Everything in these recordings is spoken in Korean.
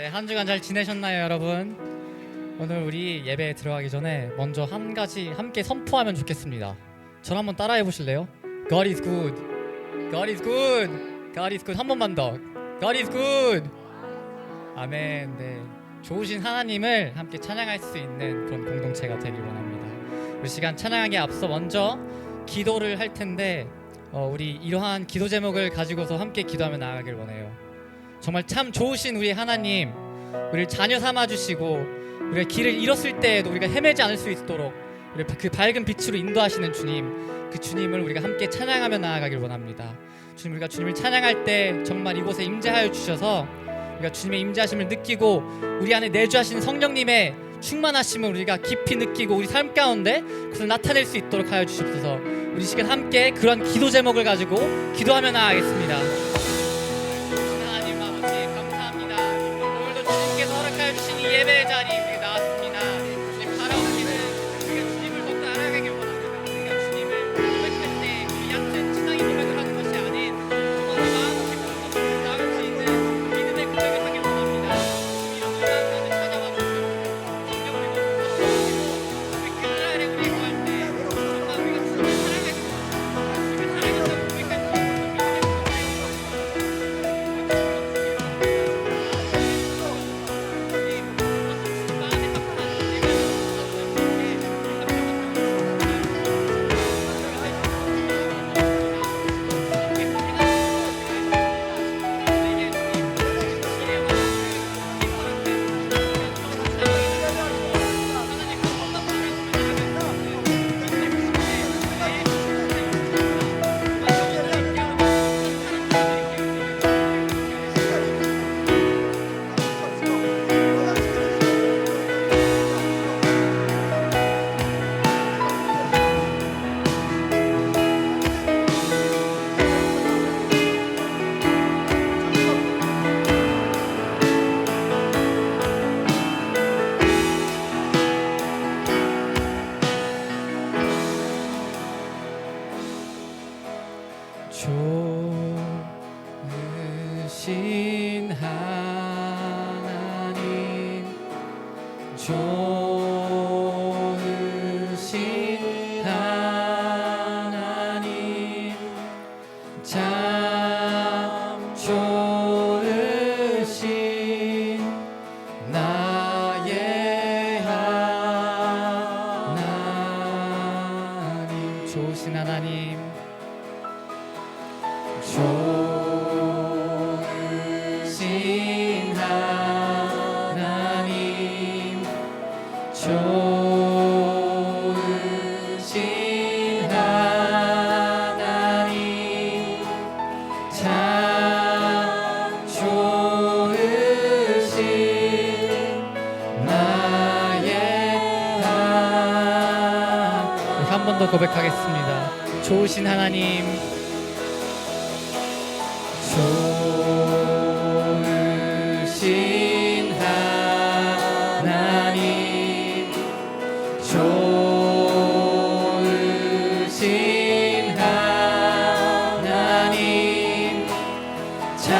네, 한 주간 잘 지내셨나요, 여러분? 오늘 우리 예배에 들어가기 전에 먼저 한 가지 함께 선포하면 좋겠습니다. 저를 한번 따라해 보실래요? God is good. God is good. God is good. 한 번만 더. God is good. 아멘. 네. 좋으신 하나님을 함께 찬양할 수 있는 그런 공동체가 되길 원합니다. 우리 시간 찬양하기에 앞서 먼저 기도를 할 텐데 우리 이러한 기도 제목을 가지고서 함께 기도하며 나아가길 원해요. 정말 참 좋으신 우리 하나님, 우리를 자녀 삼아주시고 우리가 길을 잃었을 때에도 우리가 헤매지 않을 수 있도록 우리를 그 밝은 빛으로 인도하시는 주님, 그 주님을 우리가 함께 찬양하며 나아가길 원합니다. 주님, 우리가 주님을 찬양할 때 정말 이곳에 임재하여 주셔서 우리가 주님의 임재하심을 느끼고 우리 안에 내주하시는 성령님의 충만하심을 우리가 깊이 느끼고 우리 삶 가운데 그것을 나타낼 수 있도록 하여 주시옵소서. 우리 시간 함께 그런 기도 제목을 가지고 기도하며 나아가겠습니다. 하나님 아버지 감사합니다. 오늘도 주님께서 허락하여 주신 이 예배의 자리 우리가 나왔습니다. 주님 바라옵기는 우리가 주님을 더욱 알아가길 원합니다. 우리가 주님을 고백할 때 우리 얕은 신앙의 고백을 하는 것이 아닌 정말 마음 깊은 나올 수 있는 믿음의 고백을 하길 원합니다. 이런 시간을 찾아와 주시고 성령을 부어주시고 우리 그날 아래 우리 구할 때 정말 우리가 주님을 사랑하고 주님을 사랑한다고 고백할 수 있는 좋으신 하나님, 좋으신 하나님, 참 좋으신 나의 하나님, 좋으신 하나님, 좋으신 하나님, 좋으신 하나님, 참 좋으신 나의 하나님. 한 번 더 고백하겠습니다. 좋으신 하나님, 좋으신 하나님, 좋으신 하나님, 참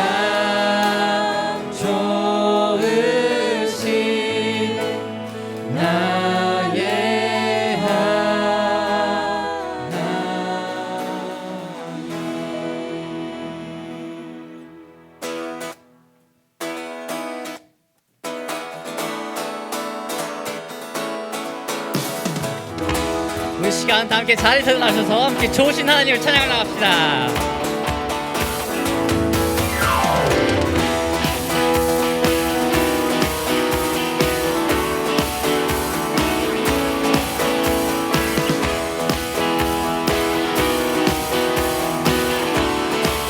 좋으신 나의 우리 시간 다 함께 자리에서 일어나셔서 함께 좋으신 하나님을 찬양하러 나갑시다.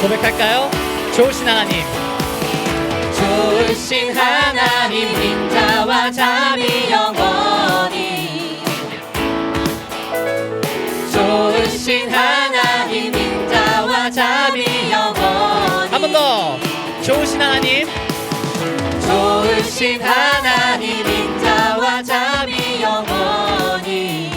고백할까요? 좋으신 하나님, 좋으신 하나님, 인자와 잠이 영원히, 좋으신 하나님, 인자와 잠이 영원히, 한 번 더. 좋으신 하나님, 좋으신 하나님, 인자와 잠이 영원히,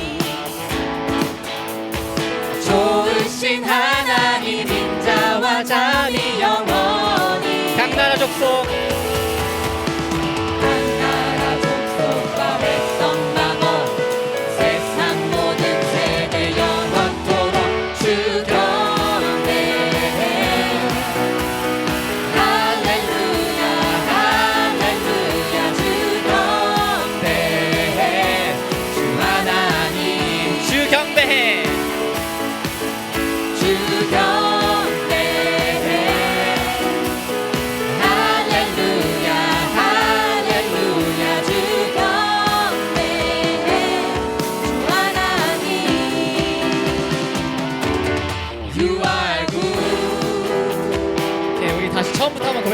좋으신 하나님, 인자와 잠이 영원히, 각 나라 족속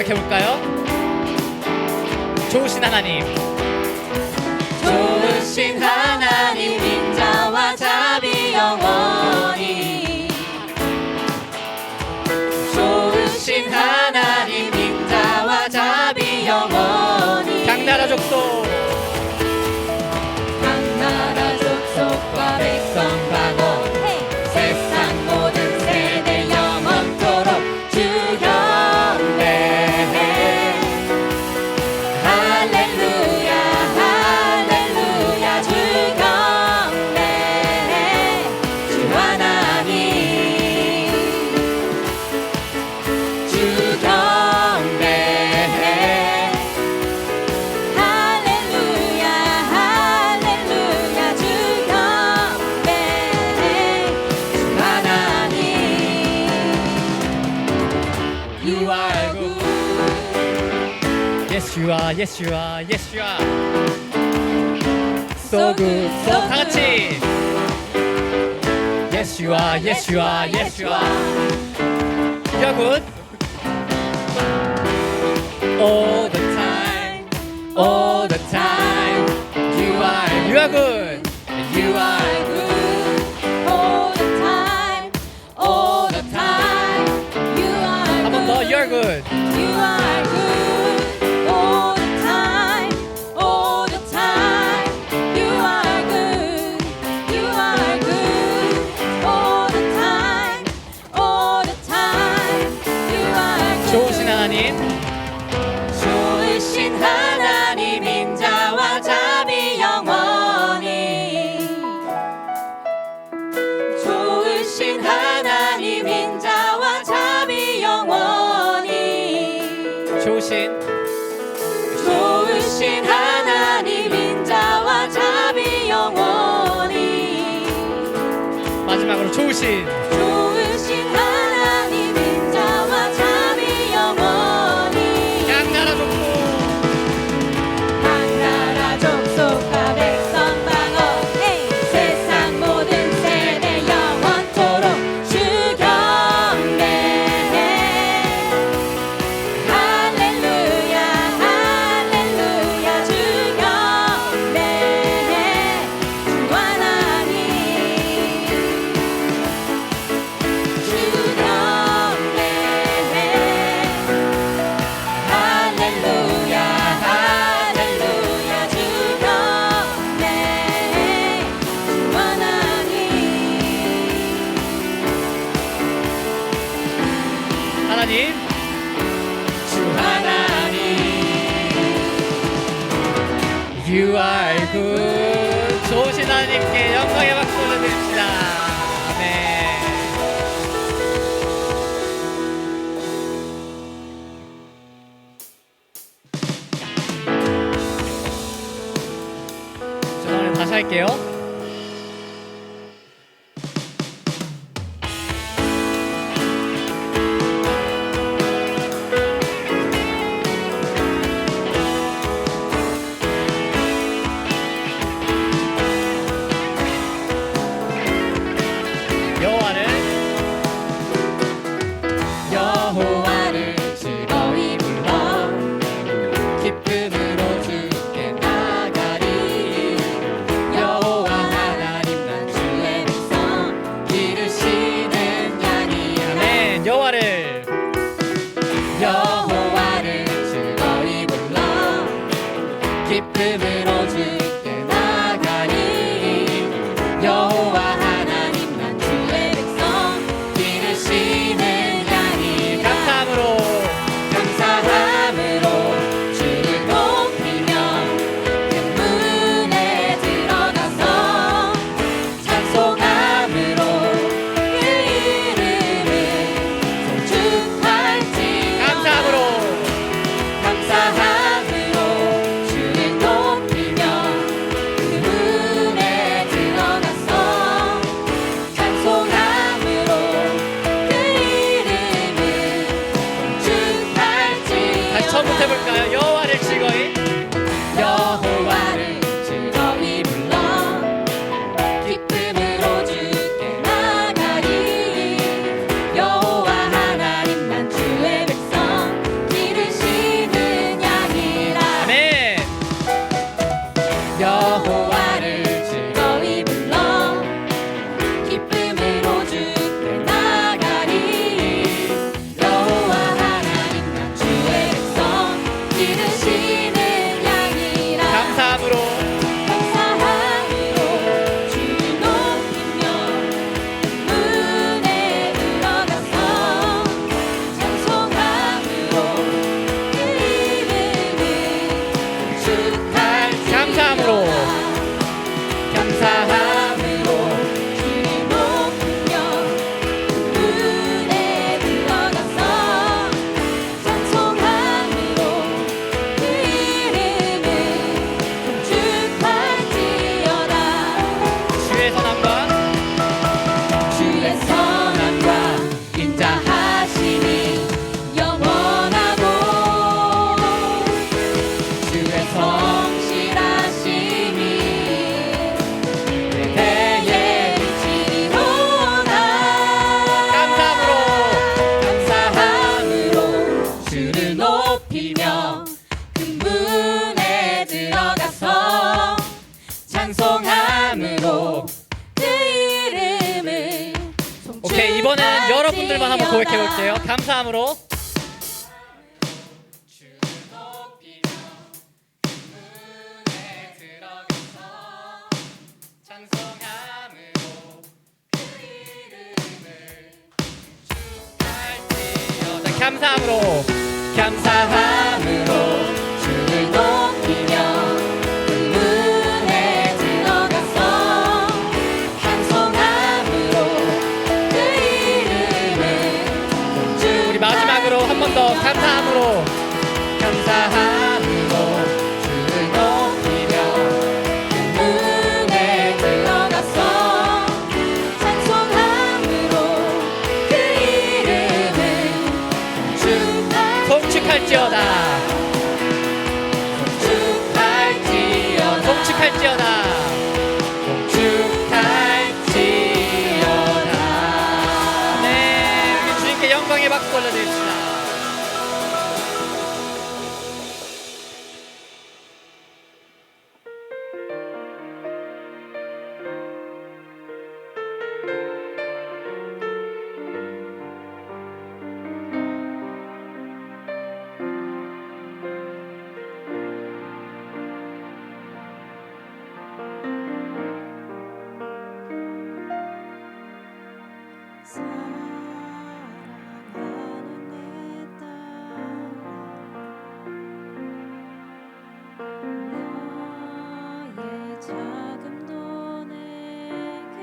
고백해볼까요? 좋으신 하나님, 좋으신 하나님 인자와 자비 영원히 좋으신 하나님 인자와 자비 영원히 강나라 족속 강나라 족속과 백성 방언 세상 모든 세대 영원토록 주 경배 할렐루야 할렐루야 주 경배 주 하나님 주 경배 할렐루야 할렐루야 주 경배 주 하나님 You are good Yes you are, yes you are, yes you are. So good, so 다 같이. Yes you are, yes you are, yes you are. You are good. All the time, all the time. You are good. You are good all the time, all the time. You are 한 번 더. good. You are good. You are good all the time, all the time. You are good. You are good all the time, all the time. You are good. 좋으신 하나님, 좋으신 하나님 인자와 자비 영원히 좋으신 하나님 인자와 자비 영원히 좋으신 좋으신 하나님 인자와 자비 영원히 마지막으로 좋으신 좋으신 하나님 인자와 자비 영원히 양나라 족속 강나라 족속과 백성 방언 세상 모든 세대 영원토록 주 경배 할렐루야 할렐루야 주 경배 주 하나님 주 경배 할렐루야 할렐루야 주 경배 주 하나님 하나님, 주 하나님 You are good. 좋으신 하나님께 영광의 박수 올려드립시다. 아멘. 죄송한데 다시 할게요. 여호와를 즐거이 불러 기쁨으로 주께 나가리 여호와 하나님 난 주의 백성 기르시는 양이야 아멘. 여호와를 여호와를 즐거이 불러 기쁨으로 주께 나가리 여호와 하나님 난 주의 백성 기르시는 양이다 감사함으로 주를 높이며 큰 문에 들어가서 찬송함으로 그 이름을 송축할지어다 감사함으로 주를 높이며 그 문에 들어가서 찬송함으로 그 이름을 송축할지어다 다시 처음부터 해볼까요? 여호와를 즐거이 여호와를 즐거이 불러 기쁨으로 주께 나가리 여호와 하나님 난 주의 백성 기르시 기르시는 양이라 감사함으로 감사함으로 주를 높이며 문에 들어가서 찬송함으로 그 이름을 축할지어다 감사함으로 감사함으로 주를 높이며 문에 들어가서 찬송함으로 그 이름을 축할지어다 주의 선함과 주의 선함과 인자하심이 영원하고 주의 성실하심이 대대에 미치리로다 감사함으로 감사함으로 주를 높이며 그 문에 들어가서 찬송함으로 그 이름을 오케이, 이번엔 여러분들만 한번 고백해 볼게요. 감사함으로 감사함으로 감사함으로 주를 높이며 그 문에 들어가서 찬송함으로 그 이름을 우리 마지막으로 한 번 더 감사함으로 감사함으로 주를 높이며 그 문에 들어가서 찬송함으로 그 이름을 송축할지어다 송축할지어다 네, 우리 주님께 영광의 박수 올려드립시다. 너의 자금도 내게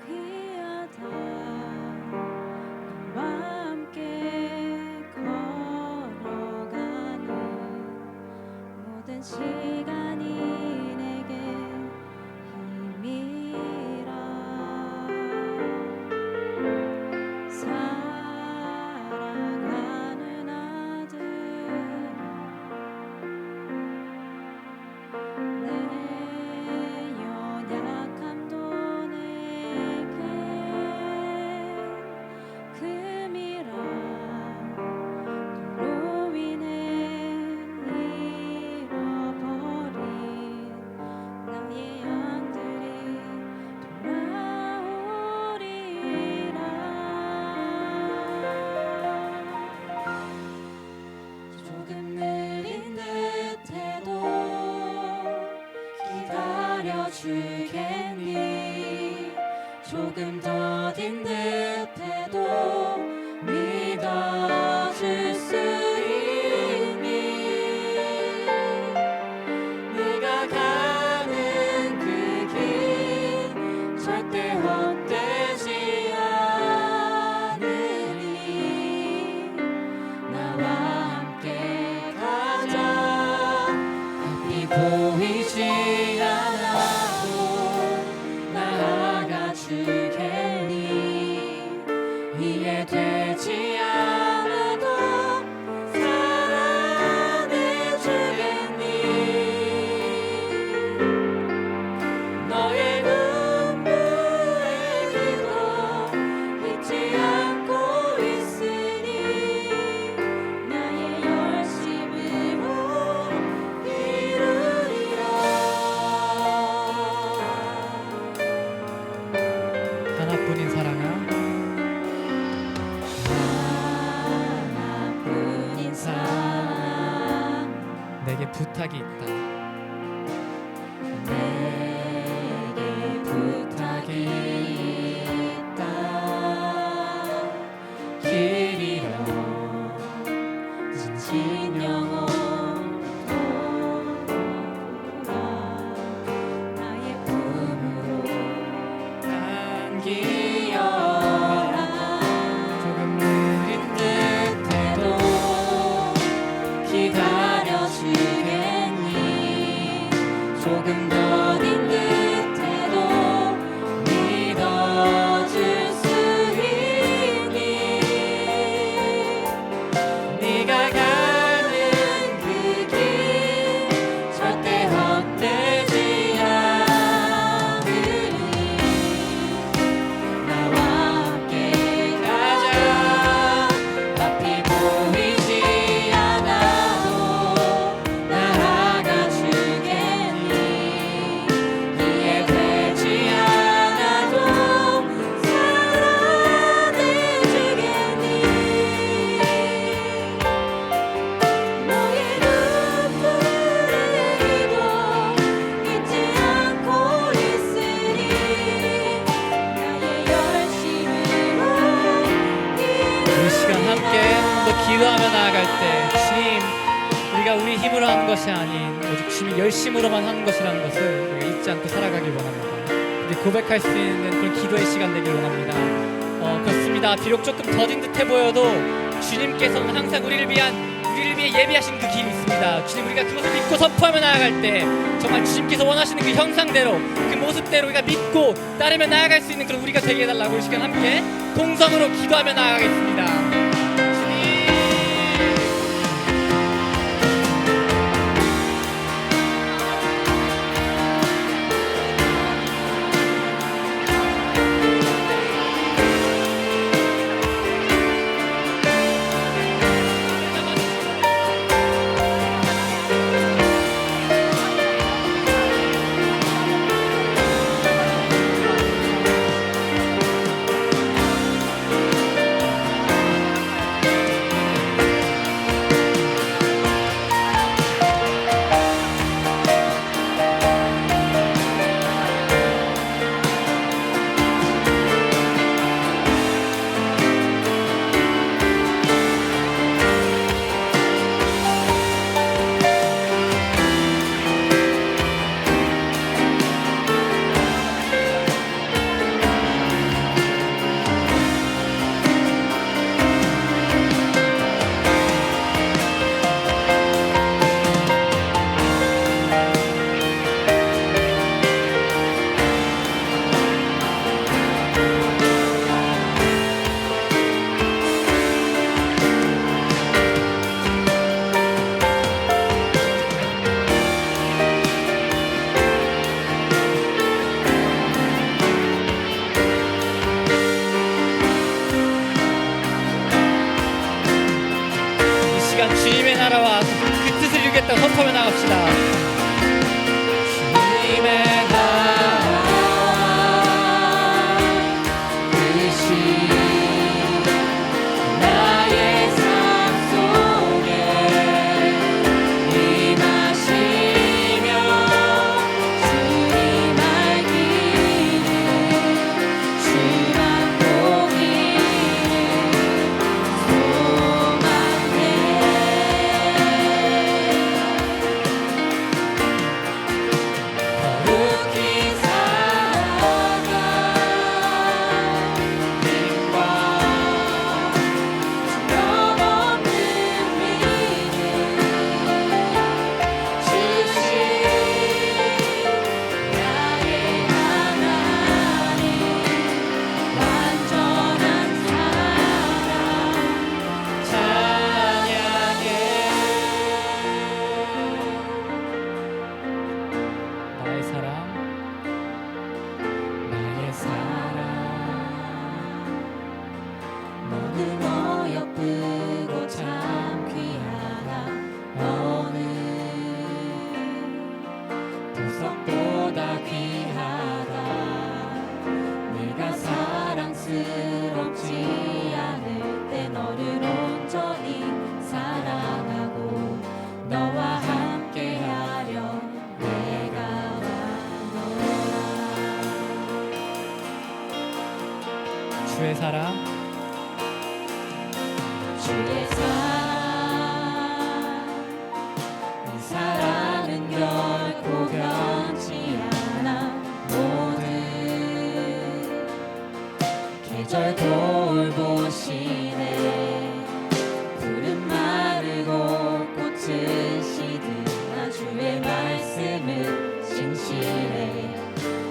귀하다 너와 함께 걸어가는 모든 시간이 내게 힘이라 사랑하는 아들 내 연약함도 내게 금이라 너로 인해 잃어버린 나의 양들이 돌아오리라 조금 느린 듯해도 기다려주겠니 조금 더딘 듯해도 믿어줄 수 있니 네가 가는 그 길 절대 헛되지 않으리 나와 함께 가자 앞이 보이지 않아도 나아가 주겠니 부탁이 있다. 내게 부탁이 있다. 길 잃어 지친 영혼 돌아 나의 품으로 안기어라. 조금 느린 듯해도 기다려주겠니. 조금 더딘 듯해도 믿어줄 수 있니. 네가 가는 그 길 절대 헛되지 않으니. 나와 함께 가자. 앞이 보이지 않아도 나아가 주겠니. 이해되지 않아도 사랑해주겠니. 너의 눈물에도 잊지 않고 있으니. 나의 열심으로 이 시간 함께 또 기도하며 나아갈 때 주님, 우리가 우리 힘으로 하는 것이 아닌 오직 주님의 열심으로만 하는 것이라는 것을 우리가 잊지 않고 살아가길 원합니다. 이제 고백할 수 있는 그런 기도의 시간 되길 원합니다. 그렇습니다. 비록 조금 더딘 듯해 보여도 주님께서는 항상 우리를 위해 예비하신 그 길이 있습니다. 주님, 우리가 그것을 믿고 선포하며 나아갈 때 정말 주님께서 원하시는 그 형상대로, 그 모습대로 우리가 믿고 따르며 나아갈 수 있는 그런 우리가 되게 해달라고 이 시간 함께 동성으로 기도하며 나아가겠습니다. 주님, 주님의 나라와 그 뜻을 이루겠다고 선포하며 나갑시다. 주님의 나라 뜻이 나의 삶 속에 임하시며 주님 알기를 주만 보기를 소망해. 주의 사랑 주의 사랑 이 사랑은 결코 변치 않아 모든 계절 돌보시네 푸른 마르고 꽃은 시드나 주의 말씀은 신실해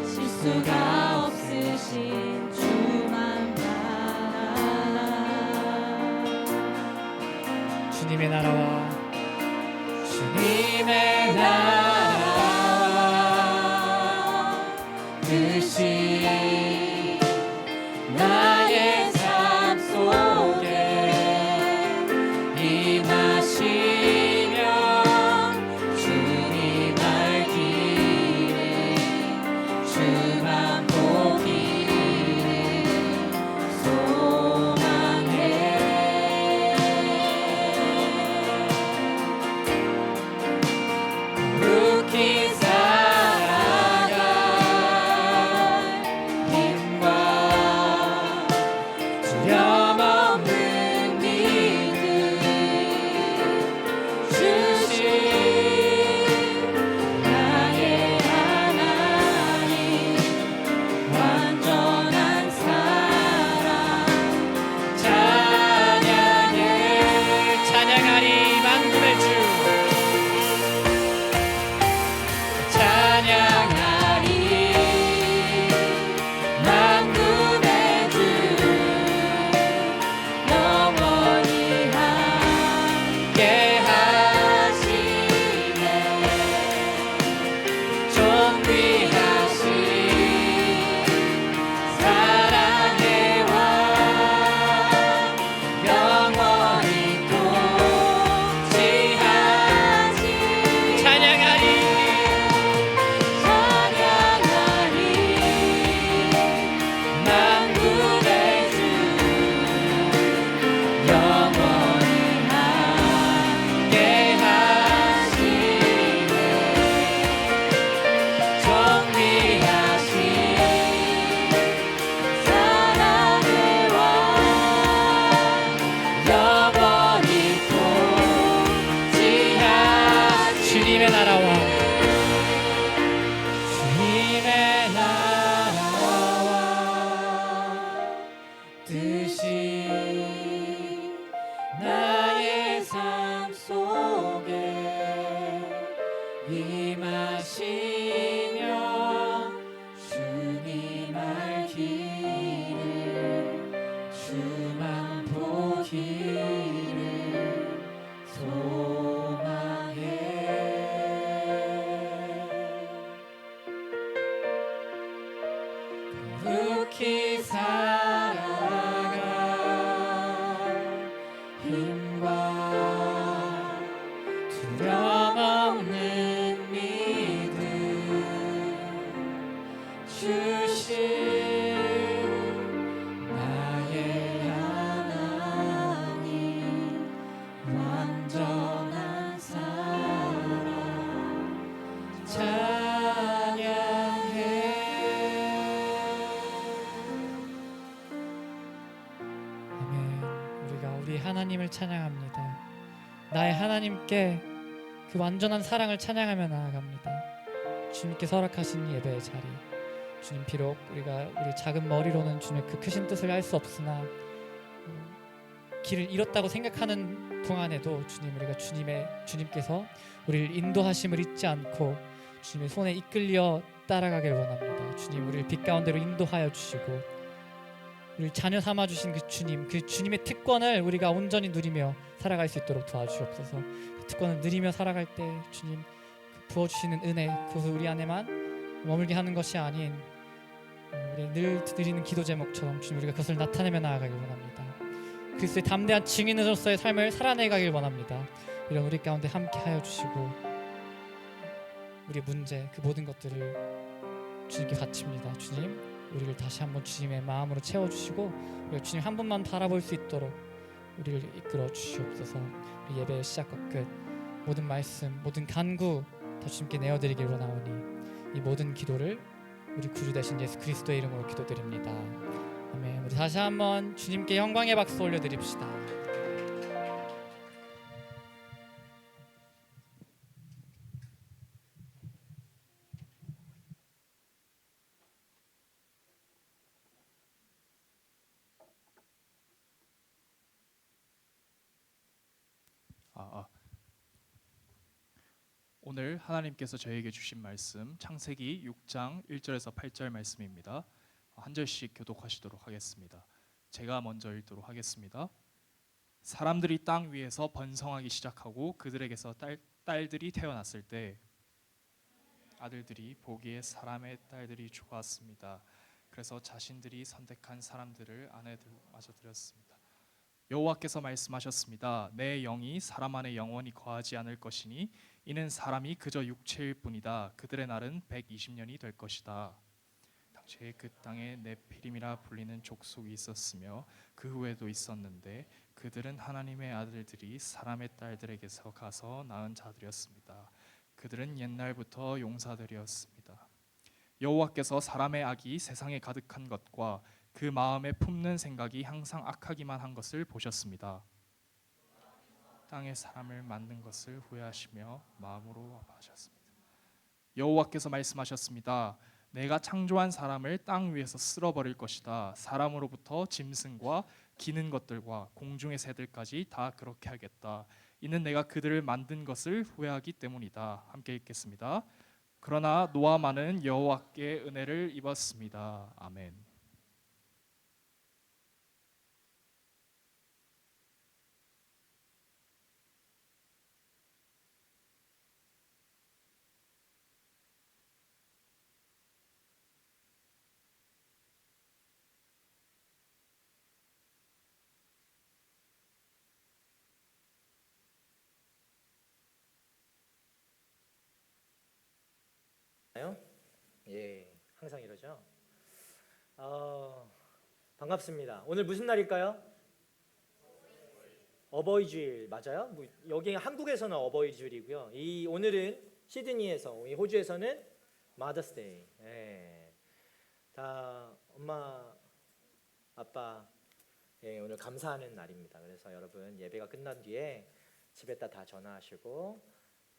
실수가 없으신 주만 바라 주님의 나라와 주님의 나라와 뜻이 나의 삶 속에 임하시며 주님 알기를 주만 보기를 소망해 거룩히 살아갈 힘과 두려움 없는 믿음 주신 나의 하나님 완전한 사랑 찬양하리 만군의 주 찬양하리 만군의 주 영원히 함께 하시네 존귀하신 사랑의 왕 영원히 통치하시 찬양하리 만군의 주 영원히 함께 하시네 존귀하신 사랑의 왕 영원히 통치하시 주님의 나라와 주님의 나라와 뜻이 나의 삶 속에 임하시며 주님 알기를 주만 보기를 소망해 거룩히 살아갈 힘과 두려움 없는 믿음 주신 나의 하나님 완전한 사랑 찬양해 아멘. 우리가 우리 하나님을 찬양합니다. 나의 하나님께 그 완전한 사랑을 찬양하며 나아갑니다. 주님께서 허락하신 예배의 자리 주님 비록 우리가 우리 작은 머리로는 주님의 그 크신 뜻을 알 수 없으나 길을 잃었다고 생각하는 동안에도 주님 우리가 주님께서 우리를 인도하심을 잊지 않고 주님의 손에 이끌려 따라가길 원합니다. 주님 우리를 빛 가운데로 인도하여 주시고 우리를 자녀 삼아 주신 그 주님의 특권을 우리가 온전히 누리며 살아갈 수 있도록 도와주옵소서. 그 특권을 누리며 살아갈 때 주님 그 부어주시는 은혜 그것을 우리 안에만 머물게 하는 것이 아닌 우리 늘 드리는 기도 제목처럼 주님 우리가 그것을 나타내며 나아가길 원합니다. 그리스도의 담대한 증인으로서의 삶을 살아내가길 원합니다. 이런 우리 가운데 함께하여 주시고 우리의 문제 그 모든 것들을 주님께 바칩니다. 주님 우리를 다시 한번 주님의 마음으로 채워주시고 우리가 주님 한 분만 바라볼 수 있도록 우리를 이끌어 주시옵소서. 우리 예배의 시작과 끝 모든 말씀 모든 간구 다 주님께 내어드리길 원하오니 이 모든 기도를 우리 구주 되신 예수 그리스도의 이름으로 기도드립니다. 아멘. 우리 다시 한번 주님께 영광의 박수 올려드립시다. 오늘 하나님께서 저에게 주신 말씀 창세기 6장 1절에서 8절 말씀입니다. 한 절씩 교독하시도록 하겠습니다. 제가 먼저 읽도록 하겠습니다. 사람들이 땅 위에서 번성하기 시작하고 그들에게서 딸들이 태어났을 때 아들들이 보기에 사람의 딸들이 좋았습니다. 그래서 자신들이 선택한 사람들을 아내들마저 드렸습니다. 여호와께서 말씀하셨습니다. 내 영이 사람 안에 영원히 거하지 않을 것이니 이는 사람이 그저 육체일 뿐이다. 그들의 날은 120년이 될 것이다. 당시에 그 땅에 네피림이라 불리는 족속이 있었으며 그 후에도 있었는데 그들은 하나님의 아들들이 사람의 딸들에게서 가서 낳은 자들이었습니다. 그들은 옛날부터 용사들이었습니다. 여호와께서 사람의 악이 세상에 가득한 것과 그 마음에 품는 생각이 항상 악하기만 한 것을 보셨습니다. 땅에 사람을 만든 것을 후회하시며 마음으로 아파하셨습니다. 여호와께서 말씀하셨습니다. 내가 창조한 사람을 땅 위에서 쓸어버릴 것이다. 사람으로부터 짐승과 기는 것들과 공중의 새들까지 다 그렇게 하겠다. 이는 내가 그들을 만든 것을 후회하기 때문이다. 함께 읽겠습니다. 그러나 노아만은 여호와께 은혜를 입었습니다. 아멘. 나요? 예, 항상 이러죠. 반갑습니다. 오늘 무슨 날일까요? 어버이주일 맞아요? 여기 한국에서는 어버이주일이고요. 오늘은 시드니에서, 이 호주에서는 마더스데이. 예, 다 엄마, 아빠 오늘 감사하는 날입니다. 그래서 여러분 예배가 끝난 뒤에 집에다 다 전화하시고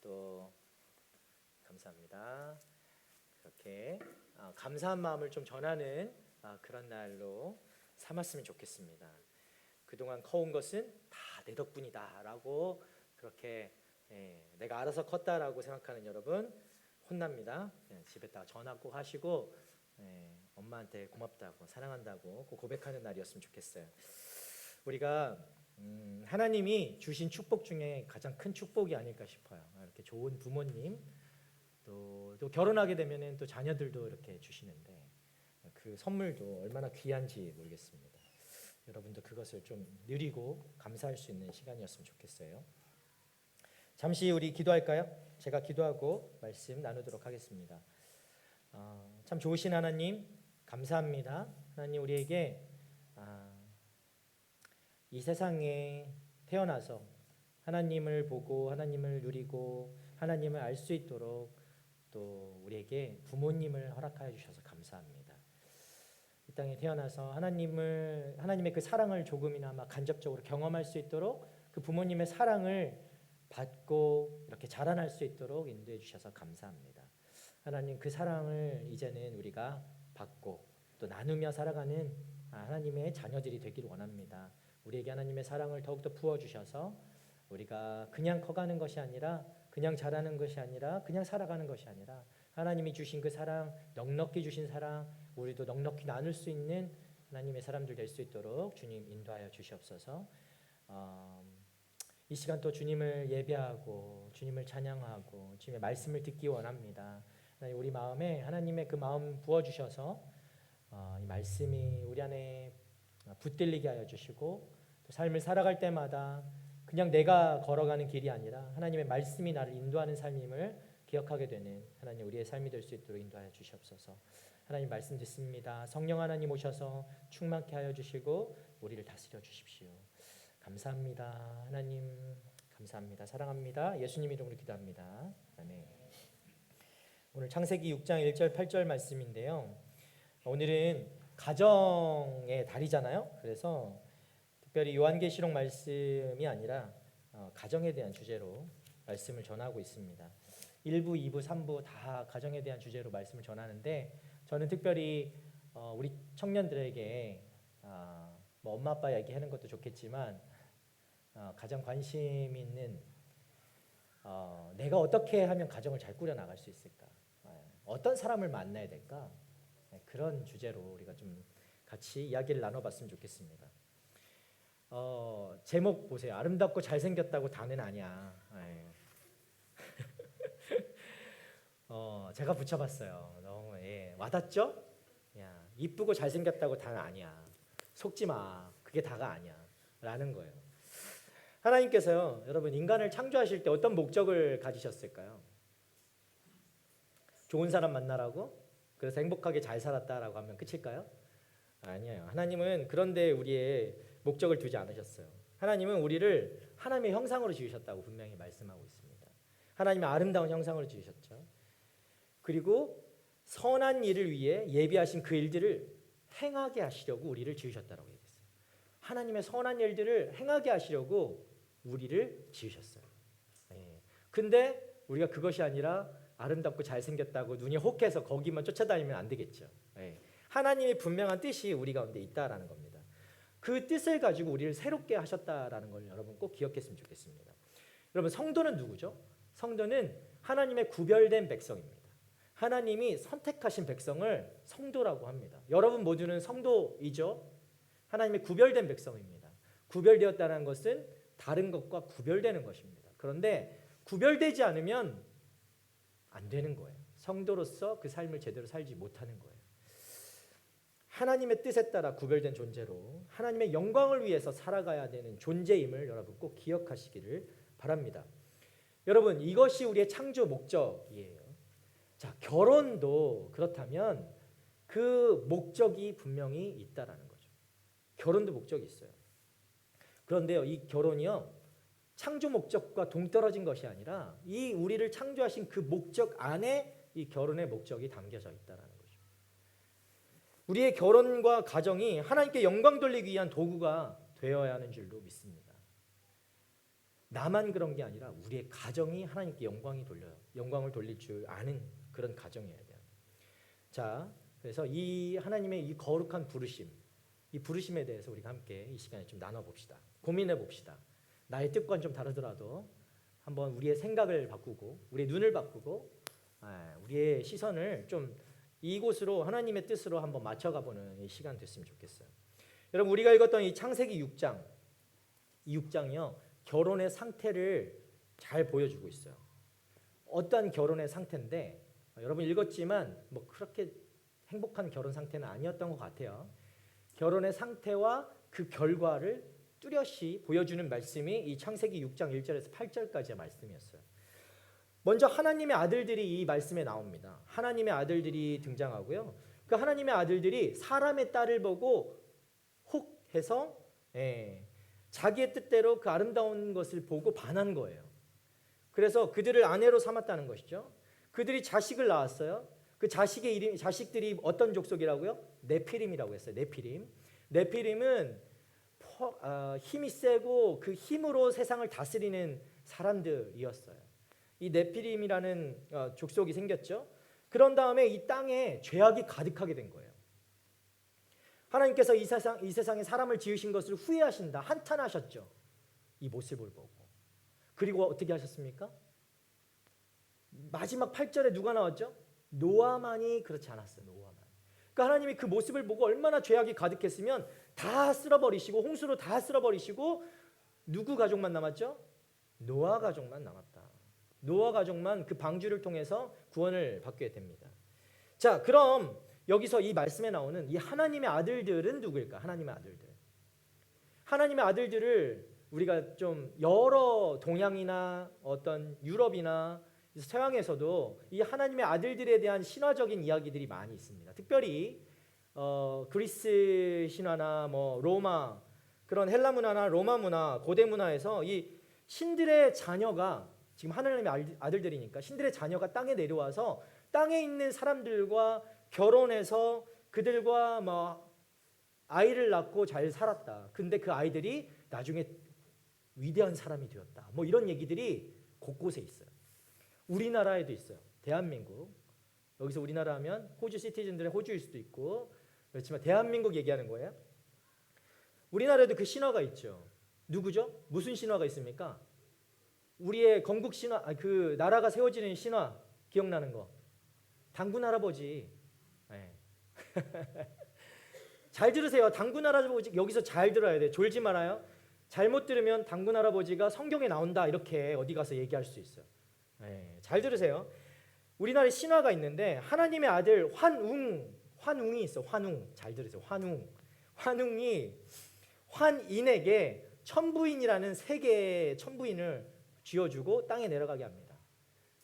또 감사합니다. 그렇게 감사한 마음을 좀 전하는 그런 날로 삼았으면 좋겠습니다. 그동안 커온 것은 다 내 덕분이다 라고 그렇게 내가 알아서 컸다라고 생각하는 여러분 혼납니다. 집에다 전화 꼭 하시고 엄마한테 고맙다고 사랑한다고 꼭 고백하는 날이었으면 좋겠어요. 우리가 하나님이 주신 축복 중에 가장 큰 축복이 아닐까 싶어요. 이렇게 좋은 부모님 또 결혼하게 되면은 또 자녀들도 이렇게 주시는데 그 선물도 얼마나 귀한지 모르겠습니다. 여러분도 그것을 좀 누리고 감사할 수 있는 시간이었으면 좋겠어요. 잠시 우리 기도할까요? 제가 기도하고 말씀 나누도록 하겠습니다. 참 좋으신 하나님 감사합니다. 하나님 우리에게 이 세상에 태어나서 하나님을 보고 하나님을 누리고 하나님을 알 수 있도록 또 우리에게 부모님을 허락하여 주셔서 감사합니다. 이 땅에 태어나서 하나님의 그 사랑을 조금이나마 간접적으로 경험할 수 있도록 그 부모님의 사랑을 받고 이렇게 자라날 수 있도록 인도해 주셔서 감사합니다. 하나님 그 사랑을 이제는 우리가 받고 또 나누며 살아가는 하나님의 자녀들이 되기를 원합니다. 우리에게 하나님의 사랑을 더욱더 부어주셔서 우리가 그냥 커가는 것이 아니라 그냥 자라는 것이 아니라 그냥 살아가는 것이 아니라 하나님이 주신 그 사랑 넉넉히 주신 사랑 우리도 넉넉히 나눌 수 있는 하나님의 사람들 될 수 있도록 주님 인도하여 주시옵소서. 이 시간 또 주님을 예배하고 주님을 찬양하고 주님의 말씀을 듣기 원합니다. 우리 마음에 하나님의 그 마음 부어주셔서 이 말씀이 우리 안에 붙들리게 하여 주시고 또 삶을 살아갈 때마다 그냥 내가 걸어가는 길이 아니라 하나님의 말씀이 나를 인도하는 삶임을 기억하게 되는 하나님 우리의 삶이 될 수 있도록 인도하여 주시옵소서. 하나님 말씀 듣습니다. 성령 하나님 오셔서 충만케 하여 주시고 우리를 다스려 주십시오. 감사합니다. 하나님 감사합니다. 사랑합니다. 예수님 이름으로 기도합니다. 아멘. 오늘 창세기 6장 1절 8절 말씀인데요. 오늘은 가정의 달이잖아요. 그래서 특별히 요한계시록 말씀이 아니라 가정에 대한 주제로 말씀을 전하고 있습니다. 1부, 2부, 3부 다 가정에 대한 주제로 말씀을 전하는데 저는 특별히 우리 청년들에게 뭐 엄마 아빠 얘기하는 것도 좋겠지만 가장 관심 있는 내가 어떻게 하면 가정을 잘 꾸려 나갈 수 있을까? 어떤 사람을 만나야 될까? 그런 주제로 우리가 좀 같이 이야기를 나눠봤으면 좋겠습니다. 제목 보세요. 아름답고 잘생겼다고 다는 아니야. 제가 붙여봤어요. 너무 와닿죠? 야, 이쁘고 잘생겼다고 다는 아니야. 속지 마. 그게 다가 아니야. 라는 거예요. 하나님께서요, 여러분 인간을 창조하실 때 어떤 목적을 가지셨을까요? 좋은 사람 만나라고? 그래서 행복하게 잘 살았다라고 하면 끝일까요? 아니에요. 하나님은 그런데 우리의 목적을 두지 않으셨어요. 하나님은 우리를 하나님의 형상으로 지으셨다고 분명히 말씀하고 있습니다. 하나님의 아름다운 형상으로 지으셨죠. 그리고 선한 일을 위해 예비하신 그 일들을 행하게 하시려고 우리를 지으셨다고 얘기했어요. 하나님의 선한 일들을 행하게 하시려고 우리를 지으셨어요. 근데 우리가 그것이 아니라 아름답고 잘생겼다고 눈이 혹해서 거기만 쫓아다니면 안 되겠죠. 하나님의 분명한 뜻이 우리 가운데 있다라는 겁니다. 그 뜻을 가지고 우리를 새롭게 하셨다라는 걸 여러분 꼭 기억했으면 좋겠습니다. 여러분 성도는 누구죠? 성도는 하나님의 구별된 백성입니다. 하나님이 선택하신 백성을 성도라고 합니다. 여러분 모두는 성도이죠? 하나님의 구별된 백성입니다. 구별되었다는 것은 다른 것과 구별되는 것입니다. 그런데 구별되지 않으면 안 되는 거예요. 성도로서 그 삶을 제대로 살지 못하는 거예요. 하나님의 뜻에 따라 구별된 존재로 하나님의 영광을 위해서 살아가야 되는 존재임을 여러분 꼭 기억하시기를 바랍니다. 여러분 이것이 우리의 창조 목적이에요. 자, 결혼도 그렇다면 그 목적이 분명히 있다라는 거죠. 결혼도 목적이 있어요. 그런데요, 이 결혼이요 창조 목적과 동떨어진 것이 아니라 이 우리를 창조하신 그 목적 안에 이 결혼의 목적이 담겨져 있다라는 거죠. 우리의 결혼과 가정이 하나님께 영광 돌리기 위한 도구가 되어야 하는 줄로 믿습니다. 나만 그런 게 아니라 우리의 가정이 하나님께 영광을 돌릴 줄 아는 그런 가정이어야 돼요. 자, 그래서 이 하나님의 이 거룩한 부르심, 이 부르심에 대해서 우리가 함께 이 시간에 좀 나눠봅시다. 고민해 봅시다. 나의 뜻과는 좀 다르더라도 한번 우리의 생각을 바꾸고 우리의 눈을 바꾸고 우리의 시선을 좀 이곳으로 하나님의 뜻으로 한번 맞춰가보는 이 시간 됐으면 좋겠어요. 여러분 우리가 읽었던 이 창세기 6장, 이 6장이요 결혼의 상태를 잘 보여주고 있어요. 어떤 결혼의 상태인데 여러분 읽었지만 뭐 그렇게 행복한 결혼 상태는 아니었던 것 같아요. 결혼의 상태와 그 결과를 뚜렷이 보여주는 말씀이 이 창세기 6장 1절에서 8절까지의 말씀이었어요. 먼저 하나님의 아들들이 이 말씀에 나옵니다. 하나님의 아들들이 등장하고요. 그 하나님의 아들들이 사람의 딸을 보고 혹해서 자기의 뜻대로 그 아름다운 것을 보고 반한 거예요. 그래서 그들을 아내로 삼았다는 것이죠. 그들이 자식을 낳았어요. 그 자식들이 어떤 족속이라고요? 네피림이라고 했어요. 네피림은 힘이 세고 그 힘으로 세상을 다스리는 사람들이었어요. 이 네피림이라는 족속이 생겼죠. 그런 다음에 이 땅에 죄악이 가득하게 된 거예요. 하나님께서 이 세상에 사람을 지으신 것을 후회하신다, 한탄하셨죠. 이 모습을 보고. 그리고 어떻게 하셨습니까? 마지막 8절에 누가 나왔죠? 노아만이 그렇지 않았어요. 노아만. 그러니까 하나님이 그 모습을 보고 얼마나 죄악이 가득했으면 다 쓸어버리시고 홍수로 다 쓸어버리시고 누구 가족만 남았죠? 노아 가족만 남았다. 노아 가족만 그 방주를 통해서 구원을 받게 됩니다. 자, 그럼 여기서 이 말씀에 나오는 이 하나님의 아들들은 누구일까? 하나님의 아들들. 하나님의 아들들을 우리가 좀 여러 동양이나 어떤 유럽이나 서양에서도 이 하나님의 아들들에 대한 신화적인 이야기들이 많이 있습니다. 특별히 그리스 신화나 뭐 로마 그런 헬라 문화나 로마 문화, 고대 문화에서 이 신들의 자녀가 지금 하나님의 아들들이니까 신들의 자녀가 땅에 내려와서 땅에 있는 사람들과 결혼해서 그들과 뭐 아이를 낳고 잘 살았다. 근데 그 아이들이 나중에 위대한 사람이 되었다. 뭐 이런 얘기들이 곳곳에 있어요. 우리나라에도 있어요. 대한민국. 여기서 우리나라 하면 호주 시티즌들의 호주일 수도 있고 그렇지만 대한민국 얘기하는 거예요. 우리나라에도 그 신화가 있죠. 누구죠? 무슨 신화가 있습니까? 우리의 건국 신화, 그 나라가 세워지는 신화 기억나는 거. 당군 할아버지. 네. 잘 들으세요. 당군 할아버지 여기서 잘 들어야 돼. 졸지 말아요. 잘못 들으면 당군 할아버지가 성경에 나온다 이렇게 어디 가서 얘기할 수 있어요. 네. 잘 들으세요. 우리나라에 신화가 있는데 하나님의 아들 환웅이 있어. 환웅. 잘 들으세요. 환웅이 환인에게 천부인이라는 세 개의 천부인을 쥐어주고 땅에 내려가게 합니다.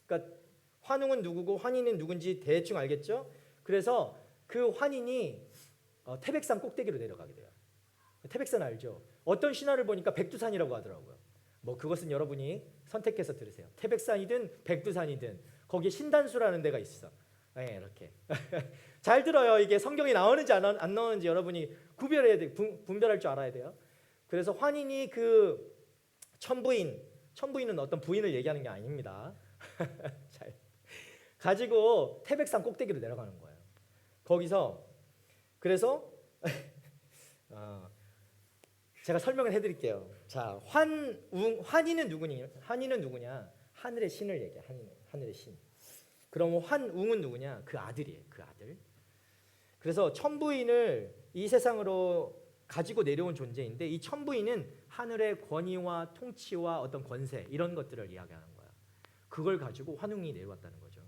그러니까 환웅은 누구고 환인은 누군지 대충 알겠죠? 그래서 그 환인이 태백산 꼭대기로 내려가게 돼요. 태백산 알죠? 어떤 신화를 보니까 백두산이라고 하더라고요. 뭐 그것은 여러분이 선택해서 들으세요. 태백산이든 백두산이든 거기에 신단수라는 데가 있어. 네, 이렇게 잘 들어요. 이게 성경에 나오는지 안 나오는지 여러분이 구별해야 돼. 분별할 줄 알아야 돼요. 그래서 환인이 그 천부인은 어떤 부인을 얘기하는 게 아닙니다. 잘 가지고 태백산 꼭대기로 내려가는 거예요. 거기서 그래서 제가 설명을 해드릴게요. 자, 환인은 누구냐? 하늘의 신을 얘기해. 하늘의 신. 그럼 환웅은 누구냐? 그 아들이에요. 그 아들. 그래서 천부인을 이 세상으로 가지고 내려온 존재인데 이 천부인은 하늘의 권위와 통치와 어떤 권세 이런 것들을 이야기하는 거야. 그걸 가지고 환웅이 내려왔다는 거죠.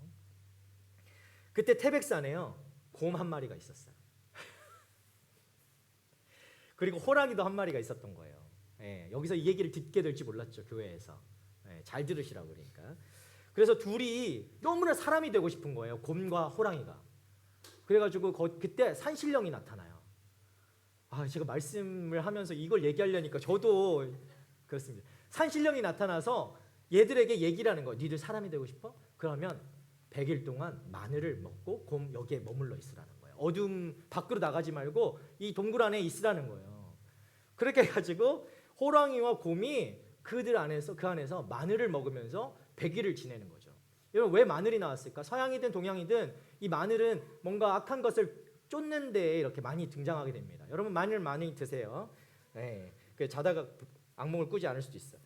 그때 태백산에요. 곰 한 마리가 있었어요. 그리고 호랑이도 한 마리가 있었던 거예요. 예, 여기서 이 얘기를 듣게 될지 몰랐죠. 교회에서. 예, 잘 들으시라고 그러니까. 그래서 둘이 너무나 사람이 되고 싶은 거예요. 곰과 호랑이가. 그래가지고 그때 산신령이 나타나요. 제가 말씀을 하면서 이걸 얘기하려니까 저도 그렇습니다. 산신령이 나타나서 얘들에게 얘기를 하는 거예요. 니들 사람이 되고 싶어? 그러면 100일 동안 마늘을 먹고 곰 여기에 머물러 있으라는 거예요. 어둠 밖으로 나가지 말고 이 동굴 안에 있으라는 거예요. 그렇게 해가지고 호랑이와 곰이 그 안에서 마늘을 먹으면서 100일을 지내는 거죠. 여러분 왜 마늘이 나왔을까? 서양이든 동양이든 이 마늘은 뭔가 악한 것을 쫓는데 이렇게 많이 등장하게 됩니다. 여러분 마늘 많이 드세요. 네, 자다가 악몽을 꾸지 않을 수도 있어.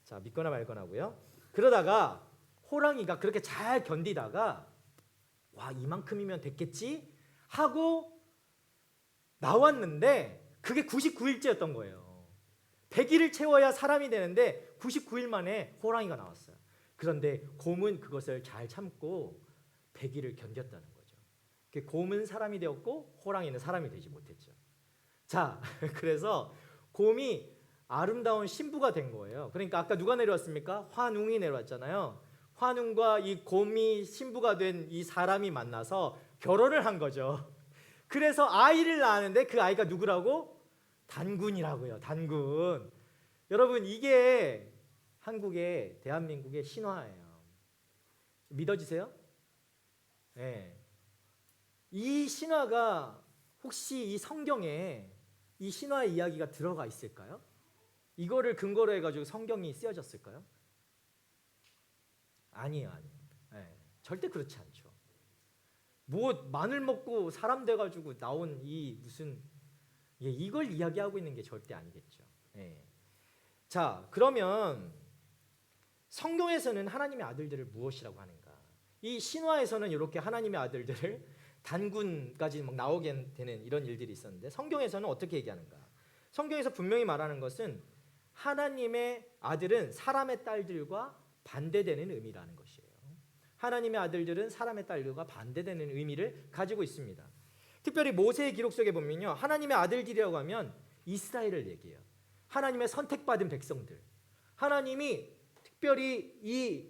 자, 믿거나 말거나고요. 그러다가 호랑이가 그렇게 잘 견디다가 와 이만큼이면 됐겠지 하고 나왔는데 그게 99일째였던 거예요. 100일을 채워야 사람이 되는데 99일 만에 호랑이가 나왔어요. 그런데 곰은 그것을 잘 참고 100일을 견뎠다는 거죠. 곰은 사람이 되었고 호랑이는 사람이 되지 못했죠. 자, 그래서 곰이 아름다운 신부가 된 거예요. 그러니까 아까 누가 내려왔습니까? 환웅이 내려왔잖아요. 환웅과 이 곰이 신부가 된 이 사람이 만나서 결혼을 한 거죠. 그래서 아이를 낳았는데 그 아이가 누구라고? 단군이라고요. 단군. 여러분 이게 한국의 대한민국의 신화예요. 믿어지세요? 네. 이 신화가 혹시 이 성경에 이 신화의 이야기가 들어가 있을까요? 이거를 근거로 해가지고 성경이 쓰여졌을까요? 아니에요. 네. 절대 그렇지 않죠. 뭐 마늘 먹고 사람 돼가지고 나온 이 무슨 이걸 이야기하고 있는 게 절대 아니겠죠. 네. 자, 그러면 성경에서는 하나님의 아들들을 무엇이라고 하는가? 이 신화에서는 이렇게 하나님의 아들들을 단군까지 막 나오게 되는 이런 일들이 있었는데 성경에서는 어떻게 얘기하는가? 성경에서 분명히 말하는 것은 하나님의 아들은 사람의 딸들과 반대되는 의미라는 것이에요. 하나님의 아들들은 사람의 딸들과 반대되는 의미를 가지고 있습니다. 특별히 모세의 기록 속에 보면요, 하나님의 아들들이라고 하면 이스라엘을 얘기해요. 하나님의 선택받은 백성들. 하나님이 특별히 이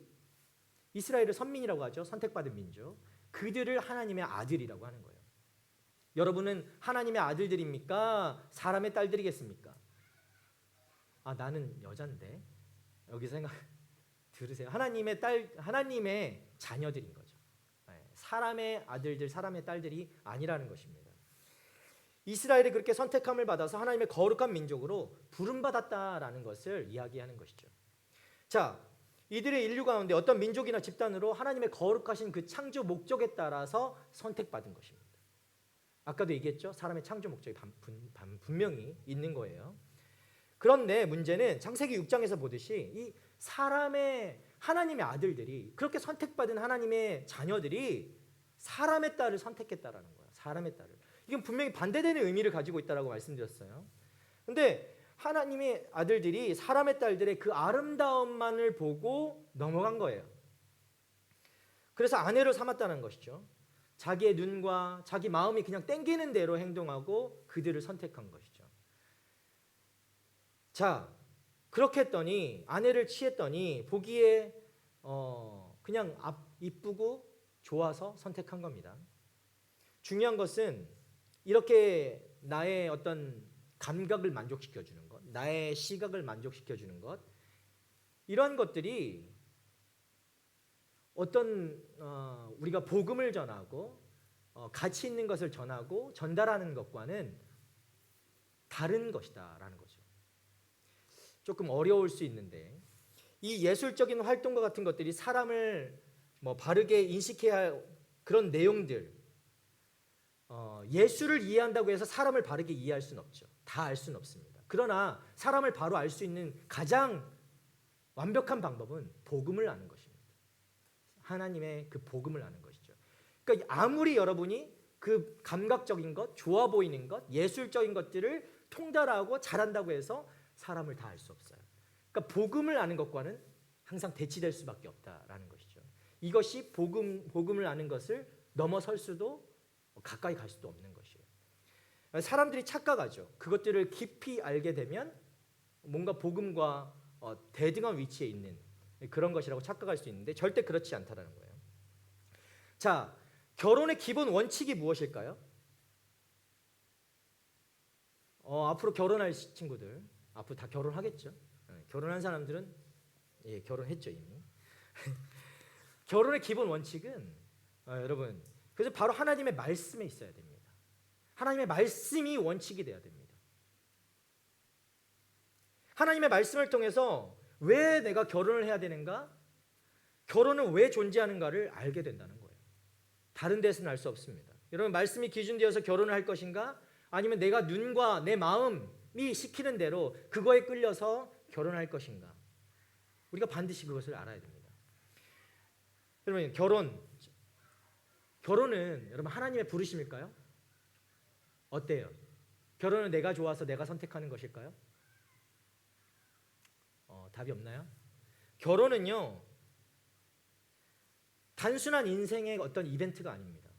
이스라엘을 선민이라고 하죠. 선택받은 민족. 그들을 하나님의 아들이라고 하는 거예요. 여러분은 하나님의 아들들입니까? 사람의 딸들이겠습니까? 나는 여잔데. 여기서 생각 들으세요. 하나님의 자녀들인 거죠. 사람의 아들들, 사람의 딸들이 아니라는 것입니다. 이스라엘이 그렇게 선택함을 받아서 하나님의 거룩한 민족으로 부름받았다라는 것을 이야기하는 것이죠. 자, 이들의 인류 가운데 어떤 민족이나 집단으로 하나님의 거룩하신 그 창조 목적에 따라서 선택받은 것입니다. 아까도 얘기했죠. 사람의 창조 목적이 분명히 있는 거예요. 그런데 문제는 창세기 6장에서 보듯이 이 사람의 하나님의 아들들이 그렇게 선택받은 하나님의 자녀들이 사람의 딸을 선택했다라는 거예요. 사람의 딸을. 이건 분명히 반대되는 의미를 가지고 있다라고 말씀드렸어요. 근데 하나님의 아들들이 사람의 딸들의 그 아름다움만을 보고 넘어간 거예요. 그래서 아내를 삼았다는 것이죠. 자기의 눈과 자기 마음이 그냥 땡기는 대로 행동하고 그들을 선택한 것이죠. 자, 그렇게 했더니 아내를 취했더니 보기에 그냥 이쁘고 좋아서 선택한 겁니다. 중요한 것은 이렇게 나의 어떤 감각을 만족시켜주는 것, 나의 시각을 만족시켜주는 것, 이런 것들이 어떤 우리가 복음을 전하고 가치 있는 것을 전하고 전달하는 것과는 다른 것이다라는 거죠. 조금 어려울 수 있는데 이 예술적인 활동과 같은 것들이 사람을 바르게 인식해야 할 그런 내용들, 예술을 이해한다고 해서 사람을 바르게 이해할 수는 없죠. 다 알 수는 없습니다. 그러나 사람을 바로 알 수 있는 가장 완벽한 방법은 복음을 아는 것입니다. 하나님의 그 복음을 아는 것이죠. 그러니까 아무리 여러분이 그 감각적인 것, 좋아 보이는 것, 예술적인 것들을 통달하고 잘한다고 해서 사람을 다 알 수 없어요. 그러니까 복음을 아는 것과는 항상 대치될 수밖에 없다라는 것이죠. 이것이 복음을 아는 것을 넘어설 수도 가까이 갈 수도 없는 것이에요. 사람들이 착각하죠. 그것들을 깊이 알게 되면 뭔가 복음과 대등한 위치에 있는 그런 것이라고 착각할 수 있는데 절대 그렇지 않다라는 거예요. 자, 결혼의 기본 원칙이 무엇일까요? 앞으로 결혼할 친구들, 앞으로 다 결혼하겠죠. 결혼한 사람들은 결혼했죠 이미. 결혼의 기본 원칙은 여러분, 그래서 바로 하나님의 말씀에 있어야 됩니다. 하나님의 말씀이 원칙이 돼야 됩니다. 하나님의 말씀을 통해서 왜 내가 결혼을 해야 되는가? 결혼은 왜 존재하는가를 알게 된다는 거예요. 다른 데서는 알 수 없습니다. 여러분, 말씀이 기준되어서 결혼을 할 것인가? 아니면 내가 눈과 내 마음이 시키는 대로 그거에 끌려서 결혼할 것인가? 우리가 반드시 그것을 알아야 됩니다. 여러분, 결혼은 여러분 하나님의 부르심일까요? 어때요? 결혼은 내가 좋아서 내가 선택하는 것일까요? 답이 없나요? 결혼은요, 단순한 인생의 어떤 이벤트가 아닙니다.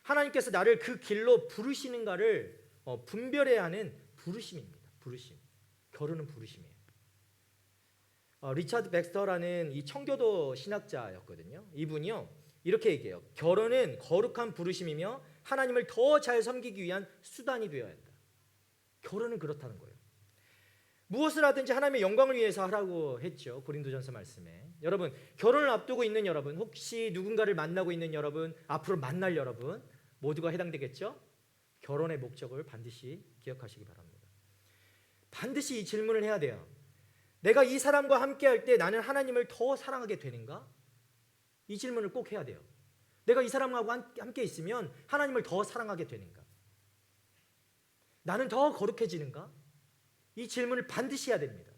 하나님께서 나를 그 길로 부르시는가를 분별해야 하는 부르심입니다. 부르심. 결혼은 부르심이에요. 리차드 백스터라는 이 청교도 신학자였거든요. 이분이요, 이렇게 얘기해요. 결혼은 거룩한 부르심이며 하나님을 더 잘 섬기기 위한 수단이 되어야 한다. 결혼은 그렇다는 거예요. 무엇을 하든지 하나님의 영광을 위해서 하라고 했죠. 고린도전서 말씀에. 여러분, 결혼을 앞두고 있는 여러분, 혹시 누군가를 만나고 있는 여러분, 앞으로 만날 여러분 모두가 해당되겠죠? 결혼의 목적을 반드시 기억하시기 바랍니다. 반드시 이 질문을 해야 돼요. 내가 이 사람과 함께 할 때 나는 하나님을 더 사랑하게 되는가? 이 질문을 꼭 해야 돼요. 내가 이 사람하고 함께 있으면 하나님을 더 사랑하게 되는가? 나는 더 거룩해지는가? 이 질문을 반드시 해야 됩니다.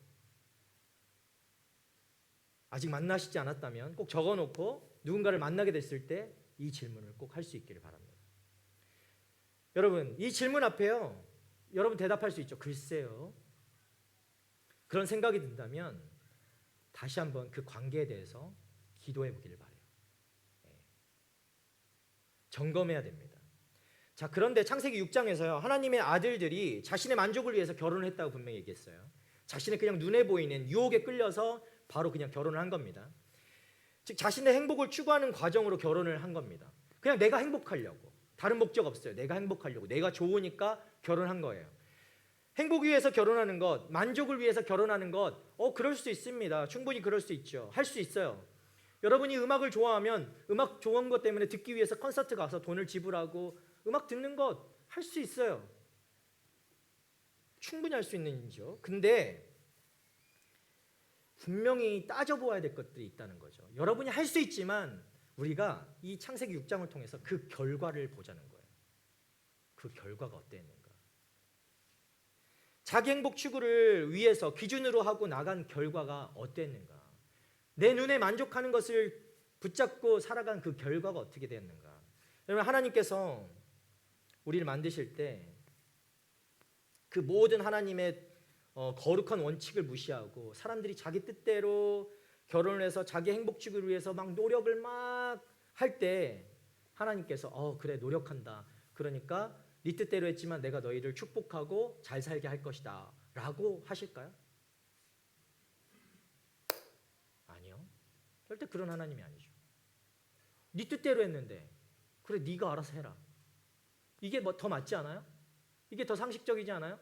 아직 만나시지 않았다면 꼭 적어놓고 누군가를 만나게 됐을 때 이 질문을 꼭 할 수 있기를 바랍니다. 여러분, 이 질문 앞에요, 여러분 대답할 수 있죠. 글쎄요. 그런 생각이 든다면 다시 한번 그 관계에 대해서 기도해 보기를 바라요. 점검해야 됩니다. 자, 그런데 창세기 6장에서요, 하나님의 아들들이 자신의 만족을 위해서 결혼을 했다고 분명히 얘기했어요. 자신의 그냥 눈에 보이는 유혹에 끌려서 바로 그냥 결혼을 한 겁니다. 즉 자신의 행복을 추구하는 과정으로 결혼을 한 겁니다. 그냥 내가 행복하려고, 다른 목적 없어요. 내가 행복하려고, 내가 좋으니까 결혼한 거예요. 행복 위해서 결혼하는 것, 만족을 위해서 결혼하는 것, 그럴 수 있습니다. 충분히 그럴 수 있죠. 할 수 있어요. 여러분이 음악을 좋아하면 음악 좋은 것 때문에 듣기 위해서 콘서트 가서 돈을 지불하고 음악 듣는 것 할 수 있어요. 충분히 할 수 있는 일이죠. 근데 분명히 따져보아야 될 것들이 있다는 거죠. 여러분이 할 수 있지만 우리가 이 창세기 6장을 통해서 그 결과를 보자는 거예요. 그 결과가 어땠는가. 자기 행복 추구를 위해서 기준으로 하고 나간 결과가 어땠는가. 내 눈에 만족하는 것을 붙잡고 살아간 그 결과가 어떻게 됐는가. 여러분, 하나님께서 우리를 만드실 때 그 모든 하나님의 거룩한 원칙을 무시하고 사람들이 자기 뜻대로 결혼을 해서 자기 행복 추구를 위해서 막 노력을 막 할 때 하나님께서 그래 노력한다. 그러니까 네 뜻대로 했지만 내가 너희를 축복하고 잘 살게 할 것이다 라고 하실까요? 아니요. 절대 그런 하나님이 아니죠. 네 뜻대로 했는데 그래 네가 알아서 해라. 이게 뭐 더 맞지 않아요? 이게 더 상식적이지 않아요?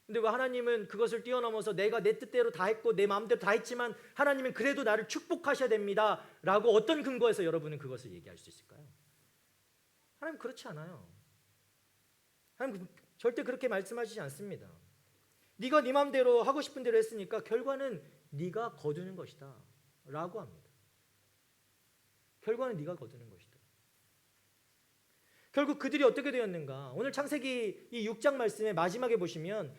근데 왜 하나님은 그것을 뛰어넘어서 내가 내 뜻대로 다 했고 내 마음대로 다 했지만 하나님은 그래도 나를 축복하셔야 됩니다 라고 어떤 근거에서 여러분은 그것을 얘기할 수 있을까요? 하나님 그렇지 않아요. 하나님 절대 그렇게 말씀하시지 않습니다. 네가 네 마음대로 하고 싶은 대로 했으니까 결과는 네가 거두는 것이다 라고 합니다. 결과는 네가 거두는 것이다. 결국 그들이 어떻게 되었는가? 오늘 창세기 이 6장 말씀의 마지막에 보시면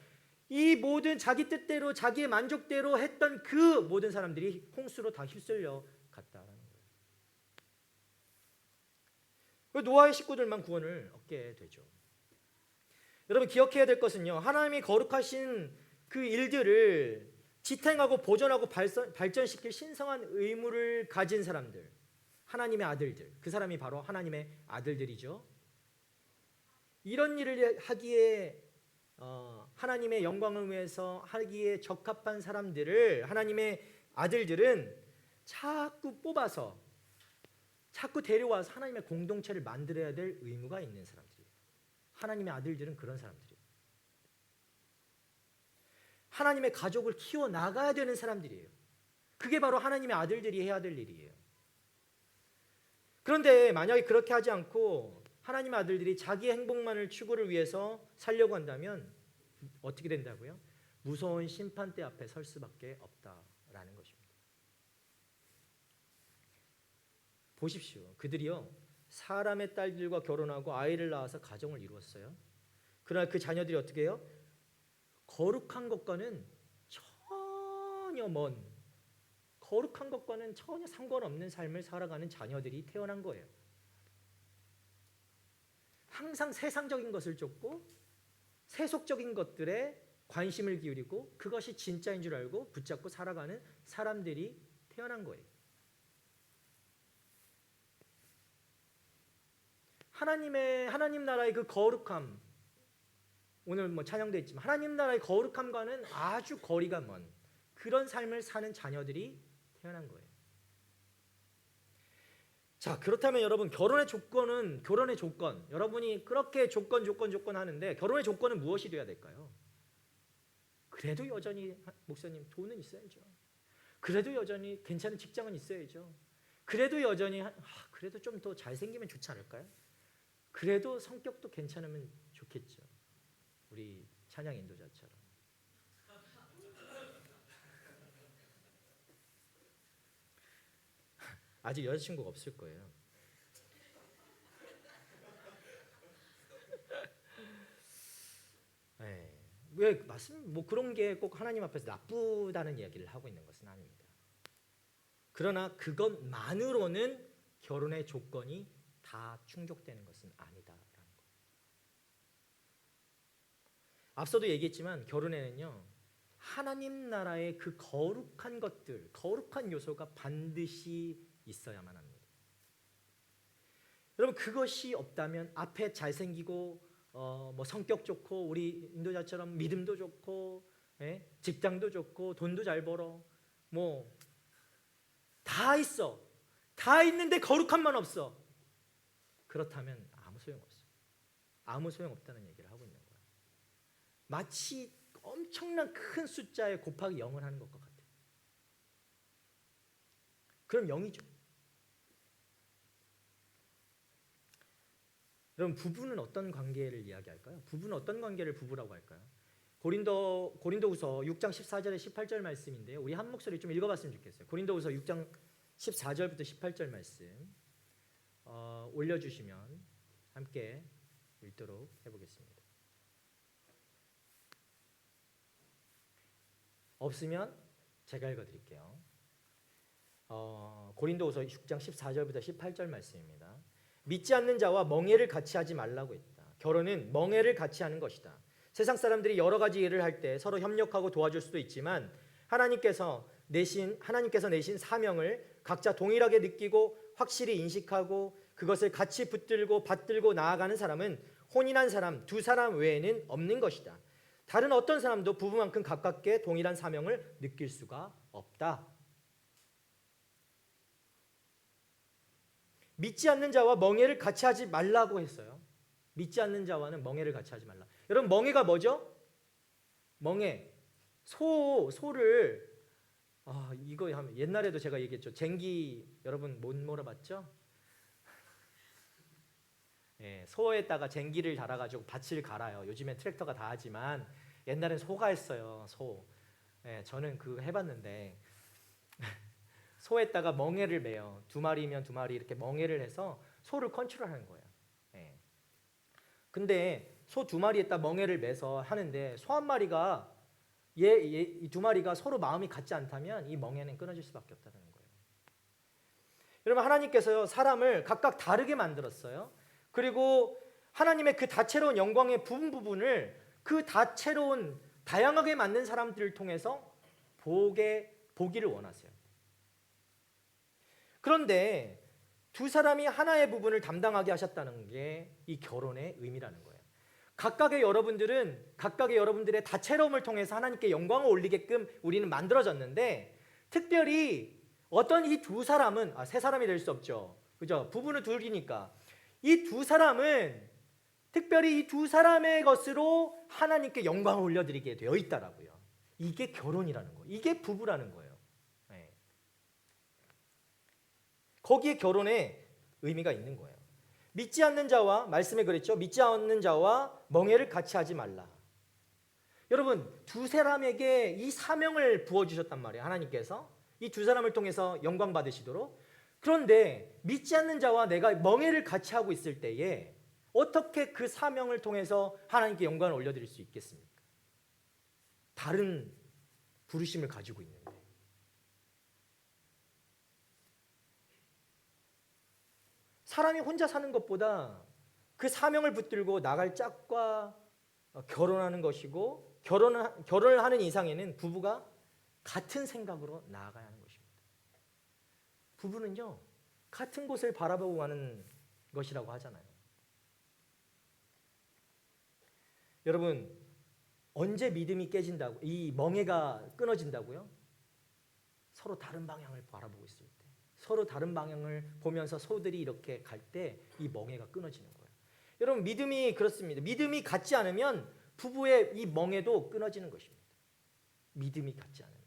이 모든 자기 뜻대로 자기의 만족대로 했던 그 모든 사람들이 홍수로 다 휩쓸려 갔다라는 거예요. 노아의 식구들만 구원을 얻게 되죠. 여러분 기억해야 될 것은요. 하나님이 거룩하신 그 일들을 지탱하고 보존하고 발전시킬 신성한 의무를 가진 사람들, 하나님의 아들들, 그 사람이 바로 하나님의 아들들이죠. 이런 일을 하기에 하나님의 영광을 위해서 하기에 적합한 사람들을 하나님의 아들들은 자꾸 뽑아서 자꾸 데려와서 하나님의 공동체를 만들어야 될 의무가 있는 사람들이에요. 하나님의 아들들은 그런 사람들이에요. 하나님의 가족을 키워나가야 되는 사람들이에요. 그게 바로 하나님의 아들들이 해야 될 일이에요. 그런데 만약에 그렇게 하지 않고 하나님의 아들들이 자기 행복만을 추구를 위해서 살려고 한다면 어떻게 된다고요? 무서운 심판대 앞에 설 수밖에 없다라는 것입니다. 보십시오. 그들이요 사람의 딸들과 결혼하고 아이를 낳아서 가정을 이루었어요. 그러나 그 자녀들이 어떻게 해요? 거룩한 것과는 전혀 거룩한 것과는 전혀 상관없는 삶을 살아가는 자녀들이 태어난 거예요. 항상 세상적인 것을 쫓고 세속적인 것들에 관심을 기울이고 그것이 진짜인 줄 알고 붙잡고 살아가는 사람들이 태어난 거예요. 하나님 나라의 그 거룩함, 오늘 뭐 찬양도 했지만 하나님 나라의 거룩함과는 아주 거리가 먼 그런 삶을 사는 자녀들이 태어난 거예요. 자, 그렇다면 여러분 결혼의 조건, 여러분이 그렇게 조건 하는데 결혼의 조건은 무엇이 되어야 될까요? 그래도 여전히 목사님 돈은 있어야죠. 그래도 여전히 괜찮은 직장은 있어야죠. 그래도 여전히 그래도 좀 더 잘생기면 좋지 않을까요? 그래도 성격도 괜찮으면 좋겠죠. 우리 찬양 인도자처럼. 아직 여자친구가 없을 거예요. 네. 왜 말씀 뭐 그런 게 꼭 하나님 앞에서 나쁘다는 이야기를 하고 있는 것은 아닙니다. 그러나 그것만으로는 결혼의 조건이 다 충족되는 것은 아니다라는 거. 앞서도 얘기했지만 결혼에는요. 하나님 나라의 그 거룩한 것들, 거룩한 요소가 반드시 있어야만 합니다. 여러분 그것이 없다면 앞에 잘생기고 뭐 성격 좋고 우리 인도자처럼 믿음도 좋고 직장도 좋고 돈도 잘 벌어 뭐 다 있어. 다 있는데 거룩함만 없어. 그렇다면 아무 소용없어. 아무 소용없다는 얘기를 하고 있는 거야. 마치 엄청난 큰 숫자에 곱하기 0을 하는 것과 같아요. 그럼 0이죠. 여러분 부부는 어떤 관계를 이야기할까요? 부부는 어떤 관계를 부부라고 할까요? 고린도후서 6장 14절에 18절 말씀인데요. 우리 한 목소리 좀 읽어봤으면 좋겠어요. 고린도후서 6장 14절부터 18절 말씀 올려주시면 함께 읽도록 해보겠습니다. 없으면 제가 읽어드릴게요. 고린도후서 6장 14절부터 18절 말씀입니다. 믿지 않는 자와 멍해를 같이 하지 말라고 했다. 결혼은 멍해를 같이 하는 것이다. 세상 사람들이 여러 가지 일을 할 때 서로 협력하고 도와줄 수도 있지만 하나님께서 내신 사명을 각자 동일하게 느끼고 확실히 인식하고 그것을 같이 붙들고 받들고 나아가는 사람은 혼인한 사람 두 사람 외에는 없는 것이다. 다른 어떤 사람도 부부만큼 가깝게 동일한 사명을 느낄 수가 없다. 믿지 않는 자와 멍해를 같이 하지 말라고 했어요. 믿지 않는 자와는 멍해를 같이 하지 말라. 여러분 멍해가 뭐죠? 멍해. 소를 이거 하면 옛날에도 제가 얘기했죠. 쟁기 여러분 못 몰아봤죠? 예, 소에다가 쟁기를 달아가지고 밭을 갈아요. 요즘엔 트랙터가 다 하지만 옛날엔 소가 했어요. 소. 예, 저는 그거 해봤는데 소에다가 멍해를 매요. 두 마리면 두 마리 이렇게 멍해를 해서 소를 컨트롤하는 거예요. 예. 근데 소 두 마리에다 멍해를 매서 하는데 소 한 마리가 이 두 마리가 서로 마음이 같지 않다면 이 멍해는 끊어질 수밖에 없다는 거예요. 여러분 하나님께서요 사람을 각각 다르게 만들었어요. 그리고 하나님의 그 다채로운 영광의 부분을 그 다채로운 다양하게 만든 사람들을 통해서 보기를 원하세요. 그런데 두 사람이 하나의 부분을 담당하게 하셨다는 게 이 결혼의 의미라는 거예요. 각각의 여러분들의 다채로움을 통해서 하나님께 영광을 올리게끔 우리는 만들어졌는데 특별히 어떤 이 두 사람은 세 사람이 될 수 없죠. 그죠? 부부는 둘이니까 이 두 사람은 특별히 이 두 사람의 것으로 하나님께 영광을 올려드리게 되어 있다라고요. 이게 결혼이라는 거예요. 이게 부부라는 거예요. 네. 거기에 결혼의 의미가 있는 거예요. 믿지 않는 자와 말씀에 그랬죠. 믿지 않는 자와 멍해를 같이 하지 말라. 여러분 두 사람에게 이 사명을 부어주셨단 말이에요. 하나님께서 이 두 사람을 통해서 영광 받으시도록. 그런데 믿지 않는 자와 내가 멍해를 같이 하고 있을 때에 어떻게 그 사명을 통해서 하나님께 영광을 올려드릴 수 있겠습니까? 다른 부르심을 가지고 있는데. 사람이 혼자 사는 것보다 그 사명을 붙들고 나갈 짝과 결혼하는 것이고 결혼을 하는 이상에는 부부가 같은 생각으로 나아가야 하는 것입니다. 부부는요 같은 곳을 바라보고 가는 것이라고 하잖아요. 여러분 언제 믿음이 깨진다고 이 멍해가 끊어진다고요? 서로 다른 방향을 바라보고 있을 때 서로 다른 방향을 보면서 소들이 이렇게 갈 때 이 멍해가 끊어지는 거예요. 여러분 믿음이 그렇습니다. 믿음이 같지 않으면 부부의 이 멍해도 끊어지는 것입니다. 믿음이 같지 않으면.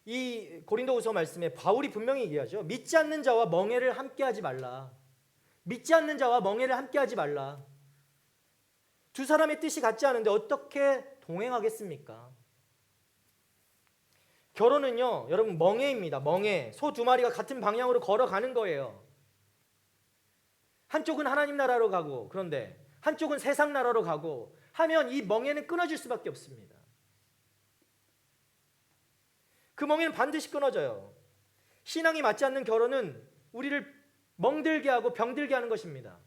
이 고린도후서 말씀에 바울이 분명히 얘기하죠. 믿지 않는 자와 멍해를 함께하지 말라. 믿지 않는 자와 멍해를 함께하지 말라. 두 사람의 뜻이 같지 않은데 어떻게 동행하겠습니까? 결혼은요 여러분 멍해입니다. 멍해. 소 두 마리가 같은 방향으로 걸어가는 거예요. 한쪽은 하나님 나라로 가고 그런데 한쪽은 세상 나라로 가고 하면 이 멍해는 끊어질 수밖에 없습니다. 그 멍해는 반드시 끊어져요. 신앙이 맞지 않는 결혼은 우리를 멍들게 하고 병들게 하는 것입니다.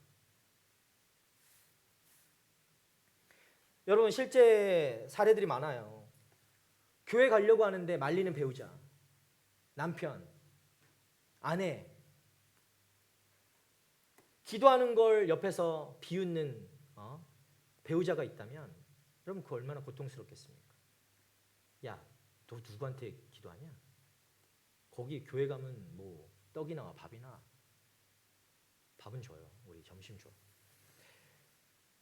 여러분 실제 사례들이 많아요. 교회 가려고 하는데 말리는 배우자, 남편, 아내, 기도하는 걸 옆에서 비웃는 배우자가 있다면 여러분 그 얼마나 고통스럽겠습니까? 야, 너 누구한테 기도하냐? 거기 교회 가면 뭐 떡이나 밥이나 밥은 줘요. 우리 점심 줘.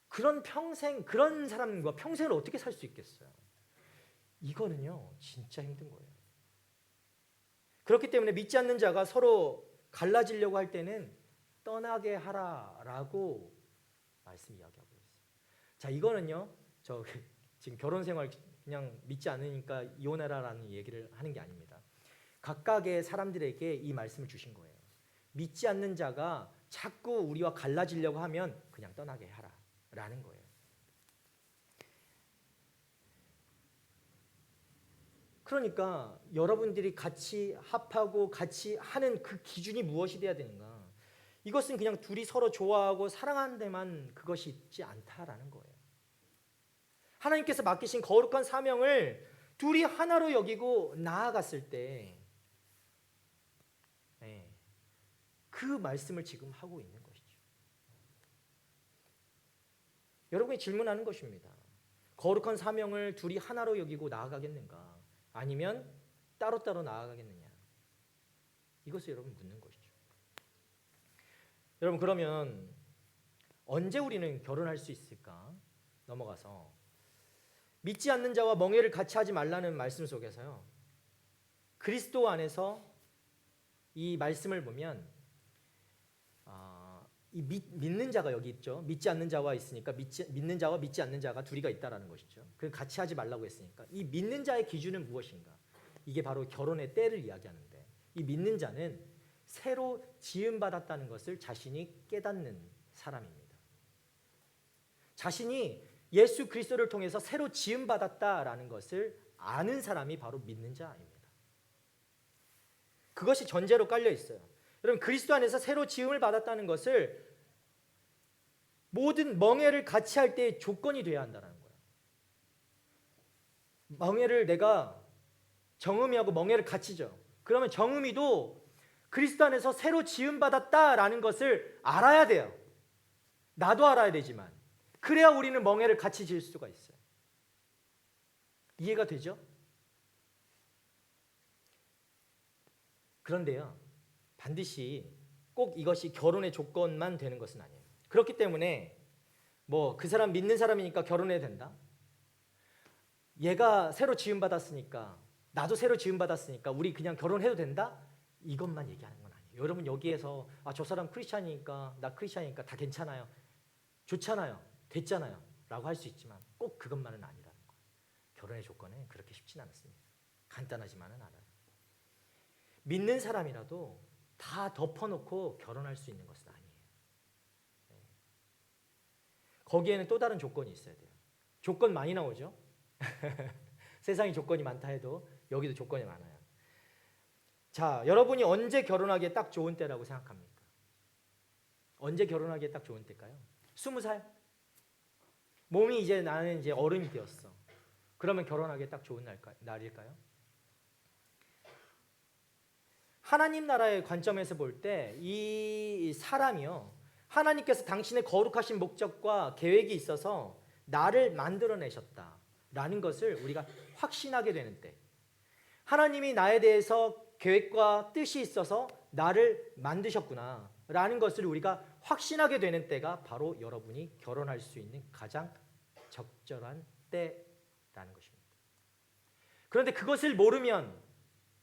그런 사람과 평생을 어떻게 살 수 있겠어요? 이거는요 진짜 힘든 거예요. 그렇기 때문에 믿지 않는 자가 서로 갈라지려고 할 때는 떠나게 하라라고 말씀 이야기하고 있어요. 자, 이거는요. 저 지금 결혼 생활 그냥 믿지 않으니까 이혼해라라는 얘기를 하는 게 아닙니다. 각각의 사람들에게 이 말씀을 주신 거예요. 믿지 않는 자가 자꾸 우리와 갈라지려고 하면 그냥 떠나게 하라라는 거예요. 그러니까 여러분들이 같이 합하고 같이 하는 그 기준이 무엇이 돼야 되는가? 이것은 그냥 둘이 서로 좋아하고 사랑하는 데만 그것이 있지 않다라는 거예요. 하나님께서 맡기신 거룩한 사명을 둘이 하나로 여기고 나아갔을 때 그 말씀을 지금 하고 있는 것이죠. 여러분이 질문하는 것입니다. 거룩한 사명을 둘이 하나로 여기고 나아가겠는가? 아니면 따로따로 나아가겠느냐? 이것을 여러분 묻는 것이죠. 여러분, 그러면 언제 우리는 결혼할 수 있을까? 넘어가서 믿지 않는 자와 멍해를 같이 하지 말라는 말씀 속에서요, 그리스도 안에서 이 말씀을 보면 이 믿는 자가 여기 있죠. 믿지 않는 자와 있으니까 믿는 자와 믿지 않는 자가 둘이가 있다라는 것이죠. 그 같이 하지 말라고 했으니까 이 믿는 자의 기준은 무엇인가? 이게 바로 결혼의 때를 이야기하는데, 이 믿는 자는 새로 지음 받았다는 것을 자신이 깨닫는 사람입니다. 자신이 예수 그리스도를 통해서 새로 지음 받았다라는 것을 아는 사람이 바로 믿는 자입니다. 그것이 전제로 깔려 있어요. 여러분, 그리스도 안에서 새로 지음을 받았다는 것을 모든 멍해를 같이 할 때의 조건이 되어야 한다는 거예요. 멍해를 내가 정음이하고 멍해를 같이죠. 그러면 정음이도 그리스도 안에서 새로 지음 받았다라는 것을 알아야 돼요. 나도 알아야 되지만 그래야 우리는 멍해를 같이 지을 수가 있어요. 이해가 되죠? 그런데요, 반드시 꼭 이것이 결혼의 조건만 되는 것은 아니에요. 그렇기 때문에 뭐 그 사람 믿는 사람이니까 결혼해야 된다, 얘가 새로 지음 받았으니까 나도 새로 지음 받았으니까 우리 그냥 결혼해도 된다, 이것만 얘기하는 건 아니에요. 여러분, 여기에서 저 사람 크리스찬이니까 나 크리스찬이니까 다 괜찮아요, 좋잖아요, 됐잖아요 라고 할 수 있지만 꼭 그것만은 아니라는 거예요. 결혼의 조건은 그렇게 쉽진 않습니다. 간단하지만은 않아요. 믿는 사람이라도 다 덮어놓고 결혼할 수 있는 것은 아니에요. 거기에는 또 다른 조건이 있어야 돼요. 조건 많이 나오죠? 세상에 조건이 많다 해도 여기도 조건이 많아요. 자, 여러분이 언제 결혼하기에 딱 좋은 때라고 생각합니까? 언제 결혼하기에 딱 좋은 때일까요? 20살? 몸이 이제 나는 이제 어른이 되었어. 그러면 결혼하기에 딱 좋은 날일까요? 하나님 나라의 관점에서 볼 때 이 사람이요, 하나님께서 당신의 거룩하신 목적과 계획이 있어서 나를 만들어내셨다라는 것을 우리가 확신하게 되는 때, 하나님이 나에 대해서 계획과 뜻이 있어서 나를 만드셨구나 라는 것을 우리가 확신하게 되는 때가 바로 여러분이 결혼할 수 있는 가장 적절한 때라는 것입니다. 그런데 그것을 모르면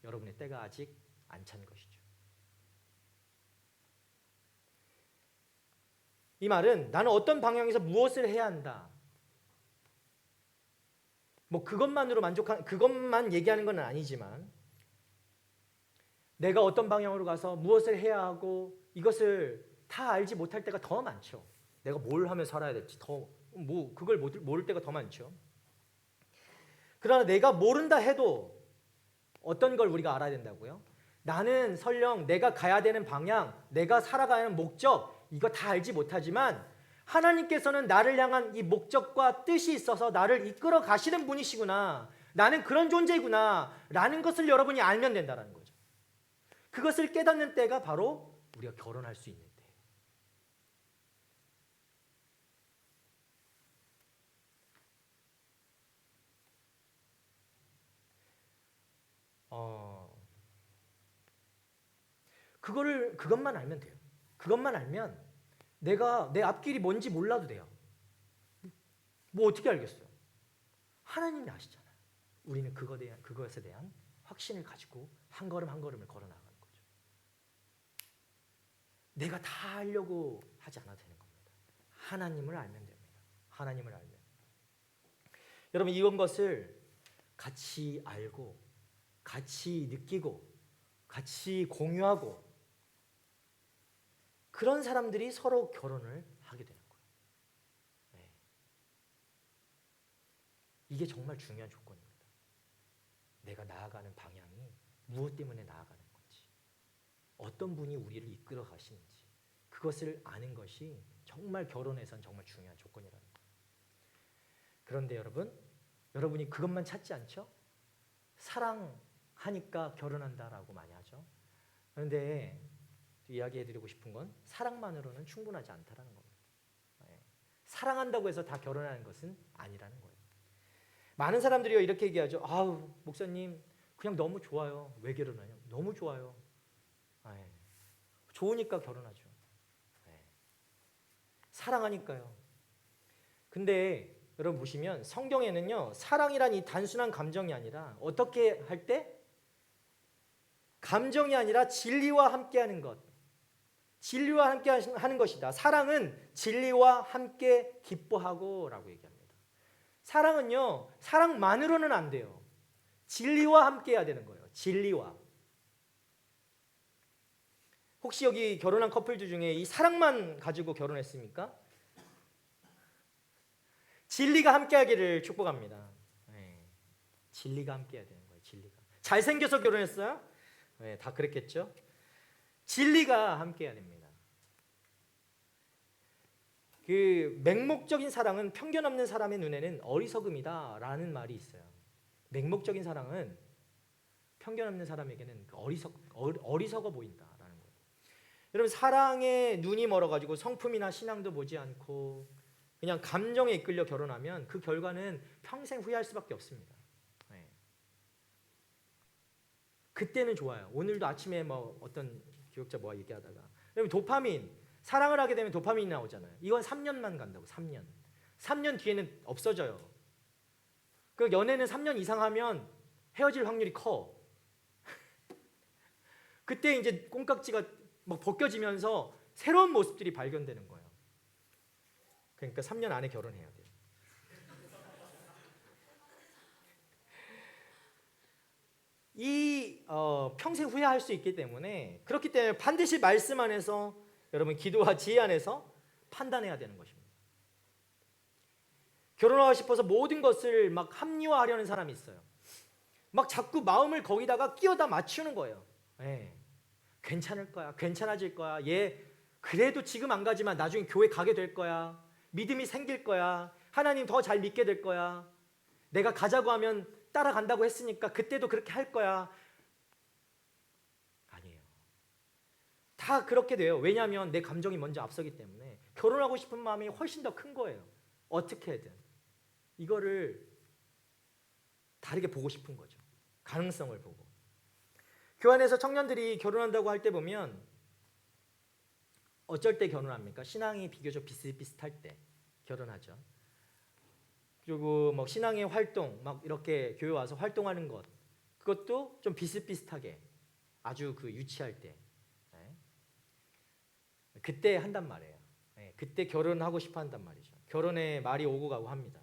여러분의 때가 아직 안 찬 것이죠. 이 말은 나는 어떤 방향에서 무엇을 해야 한다, 뭐 그것만으로 그것만 얘기하는 건 아니지만 내가 어떤 방향으로 가서 무엇을 해야 하고 이것을 다 알지 못할 때가 더 많죠. 내가 뭘 하며 살아야 될지 그걸 모를 때가 더 많죠. 그러나 내가 모른다 해도 어떤 걸 우리가 알아야 된다고요? 나는 설령 내가 가야 되는 방향, 내가 살아가는 목적, 이거 다 알지 못하지만 하나님께서는 나를 향한 이 목적과 뜻이 있어서 나를 이끌어 가시는 분이시구나, 나는 그런 존재구나 라는 것을 여러분이 알면 된다는 거죠. 그것을 깨닫는 때가 바로 우리가 결혼할 수 있는 때. 그것만 알면 돼요. 그것만 알면 내가 내 앞길이 뭔지 몰라도 돼요. 뭐 어떻게 알겠어요? 하나님이 아시잖아요. 우리는 그것에 대한 확신을 가지고 한 걸음 한 걸음을 걸어 나가는 거죠. 내가 다 하려고 하지 않아도 되는 겁니다. 하나님을 알면 됩니다. 하나님을 알면. 여러분 이런 것을 같이 알고 같이 느끼고 같이 공유하고 그런 사람들이 서로 결혼을 하게 되는 거예요. 네. 이게 정말 중요한 조건입니다. 내가 나아가는 방향이 무엇 때문에 나아가는 건지, 어떤 분이 우리를 이끌어 가시는지 그것을 아는 것이 정말 결혼에선 정말 중요한 조건이라는 거예요. 그런데 여러분이 그것만 찾지 않죠? 사랑하니까 결혼한다라고 많이 하죠. 그런데 이야기해드리고 싶은 건 사랑만으로는 충분하지 않다라는 겁니다. 네. 사랑한다고 해서 다 결혼하는 것은 아니라는 거예요. 많은 사람들이 이렇게 얘기하죠. 아우 목사님 그냥 너무 좋아요. 왜 결혼하냐? 너무 좋아요. 네. 좋으니까 결혼하죠. 네. 사랑하니까요. 근데 여러분 보시면 성경에는요 사랑이란 이 단순한 감정이 아니라 어떻게 할 때? 감정이 아니라 진리와 함께하는 것, 진리와 함께 하는 것이다. 사랑은 진리와 함께 기뻐하고 라고 얘기합니다. 사랑은요 사랑만으로는 안 돼요. 진리와 함께 해야 되는 거예요. 진리와. 혹시 여기 결혼한 커플들 중에 이 사랑만 가지고 결혼했습니까? 진리가 함께하기를 축복합니다. 네. 진리가 함께해야 되는 거예요. 진리가. 잘생겨서 결혼했어요? 네, 다 그랬겠죠. 진리가 함께해야 됩니다. 그 맹목적인 사랑은 편견 없는 사람의 눈에는 어리석음이다라는 말이 있어요. 맹목적인 사랑은 편견 없는 사람에게는 어리석어 보인다라는 거예요. 여러분 사랑에 눈이 멀어가지고 성품이나 신앙도 보지 않고 그냥 감정에 이끌려 결혼하면 그 결과는 평생 후회할 수밖에 없습니다. 네. 그때는 좋아요. 오늘도 아침에 뭐 어떤 교육자 뭐 얘기하다가 여러분 도파민, 사랑을 하게 되면 도파민이 나오잖아요. 이건 3년만 간다고. 3년 뒤에는 없어져요. 그 연애는 3년 이상 하면 헤어질 확률이 커. 그때 이제 콩깍지가 막 벗겨지면서 새로운 모습들이 발견되는 거예요. 그러니까 3년 안에 결혼해야 돼요. 평생 후회할 수 있기 때문에 그렇기 때문에 반드시 말씀 안에서 여러분 기도와 지혜 안에서 판단해야 되는 것입니다. 결혼하고 싶어서 모든 것을 막 합리화하려는 사람이 있어요. 막 자꾸 마음을 거기다가 끼워다 맞추는 거예요. 네. 괜찮을 거야. 괜찮아질 거야. 얘 그래도 지금 안 가지만 나중에 교회 가게 될 거야. 믿음이 생길 거야. 하나님 더 잘 믿게 될 거야. 내가 가자고 하면 따라간다고 했으니까 그때도 그렇게 할 거야. 아니에요. 다 그렇게 돼요. 왜냐하면 내 감정이 먼저 앞서기 때문에 결혼하고 싶은 마음이 훨씬 더 큰 거예요. 어떻게든. 이거를 다르게 보고 싶은 거죠. 가능성을 보고. 교환에서 청년들이 결혼한다고 할 때 보면 어쩔 때 결혼합니까? 신앙이 비교적 비슷비슷할 때 결혼하죠. 그리고 뭐 신앙의 활동, 막 이렇게 교회 와서 활동하는 것, 그것도 좀 비슷비슷하게 아주 그 유치할 때, 네. 그때 한단 말이에요. 네. 그때 결혼하고 싶어 한단 말이죠. 결혼에 말이 오고 가고 합니다.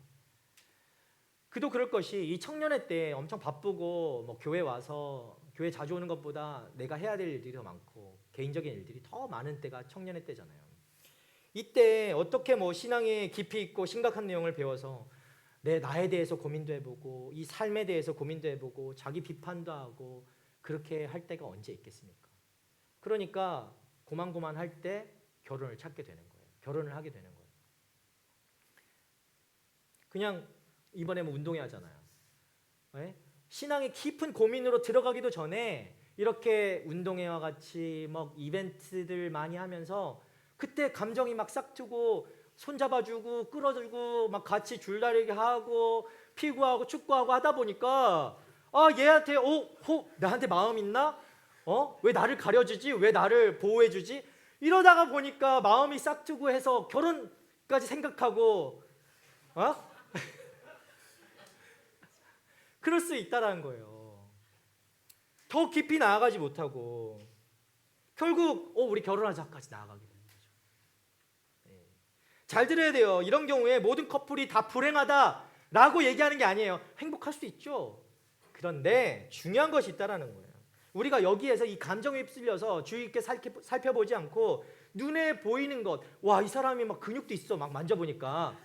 그도 그럴 것이 이 청년회 때 엄청 바쁘고 뭐 교회 와서 교회 자주 오는 것보다 내가 해야 될 일들이 더 많고 개인적인 일들이 더 많은 때가 청년회 때잖아요. 이때 어떻게 뭐 신앙에 깊이 있고 심각한 내용을 배워서 나에 대해서 고민도 해보고 이 삶에 대해서 고민도 해보고 자기 비판도 하고 그렇게 할 때가 언제 있겠습니까? 그러니까 고만고만할 때 결혼을 찾게 되는 거예요. 결혼을 하게 되는 거예요. 그냥 이번에 뭐 운동회 하잖아요. 네? 신앙의 깊은 고민으로 들어가기도 전에 이렇게 운동회와 같이 막 이벤트들 많이 하면서 그때 감정이 막 싹트고 손잡아주고 끌어주고 막 같이 줄다리기 하고 피구하고 축구하고 하다 보니까 얘한테 나한테 마음 있나? 왜 나를 가려주지? 왜 나를 보호해주지? 이러다가 보니까 마음이 싹트고 해서 결혼까지 생각하고 그럴 수 있다라는 거예요. 더 깊이 나아가지 못하고 결국 우리 결혼하자까지 나아가게 되는 거죠. 네. 잘 들어야 돼요. 이런 경우에 모든 커플이 다 불행하다라고 얘기하는 게 아니에요. 행복할 수 있죠. 그런데 중요한 것이 있다라는 거예요. 우리가 여기에서 이 감정에 휩쓸려서 주의 깊게 살펴보지 않고 눈에 보이는 것, 와, 이 사람이 막 근육도 있어, 막 만져보니까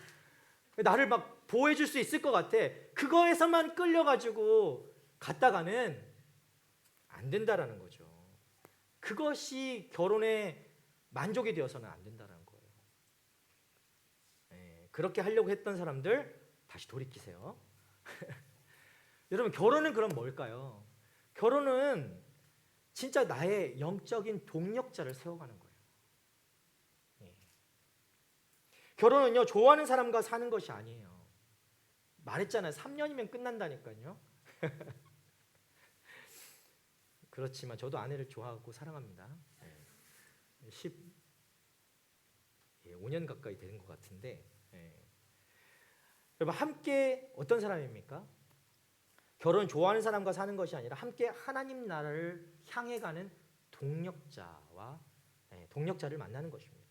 나를 막 보호해줄 수 있을 것 같아. 그거에서만 끌려가지고 갔다가는 안 된다라는 거죠. 그것이 결혼의 만족이 되어서는 안 된다는 거예요. 네, 그렇게 하려고 했던 사람들 다시 돌이키세요. 여러분, 결혼은 그럼 뭘까요? 결혼은 진짜 나의 영적인 동력자를 세워가는 거예요. 네. 결혼은요, 좋아하는 사람과 사는 것이 아니에요. 말했잖아요. 3년이면 끝난다니까요. 그렇지만 저도 아내를 좋아하고 사랑합니다. 5년 가까이 되는 것 같은데, 여러분, 함께 어떤 사람입니까? 결혼 좋아하는 사람과 사는 것이 아니라 함께 하나님 나라를 향해 가는 동력자를 만나는 것입니다.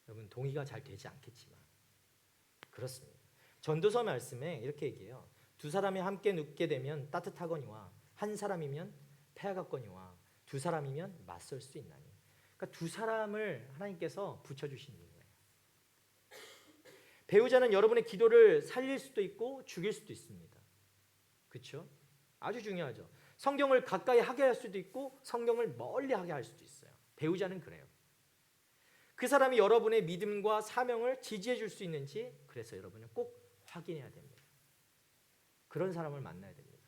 여러분, 동의가 잘 되지 않겠지만 그렇습니다. 전도서 말씀에 이렇게 얘기해요. 두 사람이 함께 눕게 되면 따뜻하거니와 한 사람이면 패하겠거니와 두 사람이면 맞설 수 있나니. 그러니까 두 사람을 하나님께서 붙여주신 거예요. 배우자는 여러분의 기도를 살릴 수도 있고 죽일 수도 있습니다. 그렇죠? 아주 중요하죠. 성경을 가까이 하게 할 수도 있고 성경을 멀리 하게 할 수도 있어요. 배우자는 그래요. 그 사람이 여러분의 믿음과 사명을 지지해 줄 수 있는지, 그래서 여러분은 꼭 확인해야 됩니다. 그런 사람을 만나야 됩니다.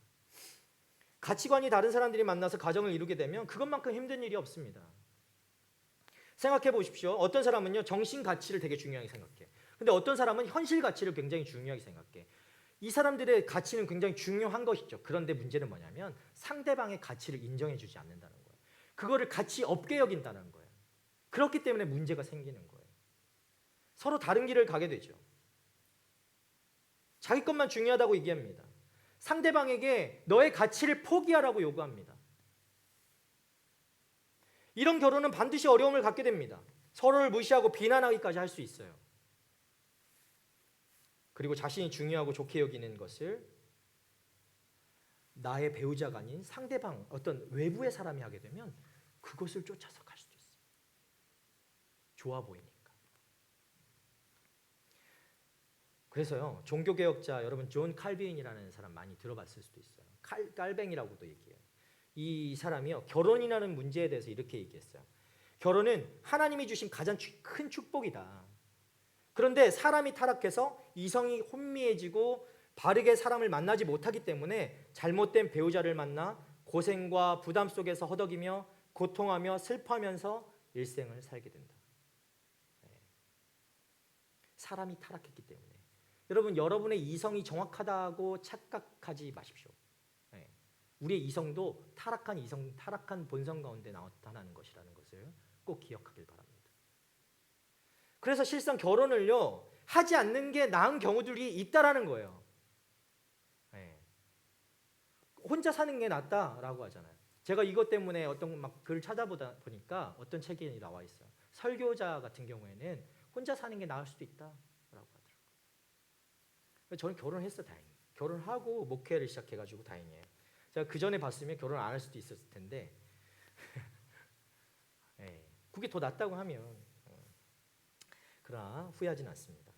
가치관이 다른 사람들이 만나서 가정을 이루게 되면 그것만큼 힘든 일이 없습니다. 생각해 보십시오. 어떤 사람은요, 정신 가치를 되게 중요하게 생각해. 근데 어떤 사람은 현실 가치를 굉장히 중요하게 생각해. 이 사람들의 가치는 굉장히 중요한 것이죠. 그런데 문제는 뭐냐면 상대방의 가치를 인정해 주지 않는다는 거예요. 그거를 가치 없게 여긴다는 거예요. 그렇기 때문에 문제가 생기는 거예요. 서로 다른 길을 가게 되죠. 자기 것만 중요하다고 얘기합니다. 상대방에게 너의 가치를 포기하라고 요구합니다. 이런 결혼은 반드시 어려움을 갖게 됩니다. 서로를 무시하고 비난하기까지 할 수 있어요. 그리고 자신이 중요하고 좋게 여기는 것을 나의 배우자가 아닌 상대방, 어떤 외부의 사람이 하게 되면 그것을 쫓아서 갈 수도 있어요. 좋아 보이니까. 그래서요, 종교개혁자 여러분 존 칼빈이라는 사람 많이 들어봤을 수도 있어요. 깔뱅이라고도 얘기해요. 이 사람이요, 결혼이라는 문제에 대해서 이렇게 얘기했어요. 결혼은 하나님이 주신 가장 큰 축복이다. 그런데 사람이 타락해서 이성이 혼미해지고 바르게 사람을 만나지 못하기 때문에 잘못된 배우자를 만나 고생과 부담 속에서 허덕이며 고통하며 슬퍼하면서 일생을 살게 된다. 사람이 타락했기 때문에. 여러분, 여러분의 이성이 정확하다고 착각하지 마십시오. 우리의 이성도 타락한 본성 가운데 나타나는 것이라는 것을 꼭 기억하길 바랍니다. 그래서 실상 결혼을요, 하지 않는 게 나은 경우들이 있다라는 거예요. 혼자 사는 게 낫다라고 하잖아요. 제가 이것 때문에 어떤 막 글 찾아보다 보니까 어떤 책이 나와 있어요. 설교자 같은 경우에는 혼자 사는 게 나을 수도 있다라고 하더라고요. 저는 결혼했어, 다행히. 결혼하고 목회를 시작해가지고 다행이에요. 제가 그 전에 봤으면 결혼 안 할 수도 있었을 텐데, 그게 더 낫다고 하면, 그러나 후회하진 않습니다.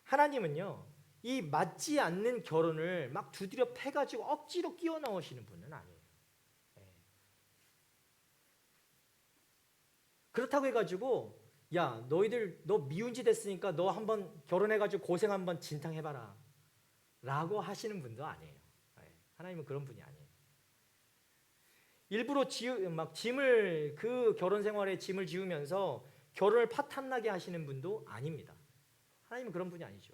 하나님은요, 이 맞지 않는 결혼을 막 두드려 패가지고 억지로 끼워 넣으시는 분은 아니에요. 그렇다고 해가지고, 야, 너 미운지 됐으니까 너 한번 결혼해가지고 고생 한번 진탕해봐라 라고 하시는 분도 아니에요. 하나님은 그런 분이 아니에요. 일부러 그 결혼 생활에 짐을 지우면서 결혼을 파탄나게 하시는 분도 아닙니다. 하나님은 그런 분이 아니죠.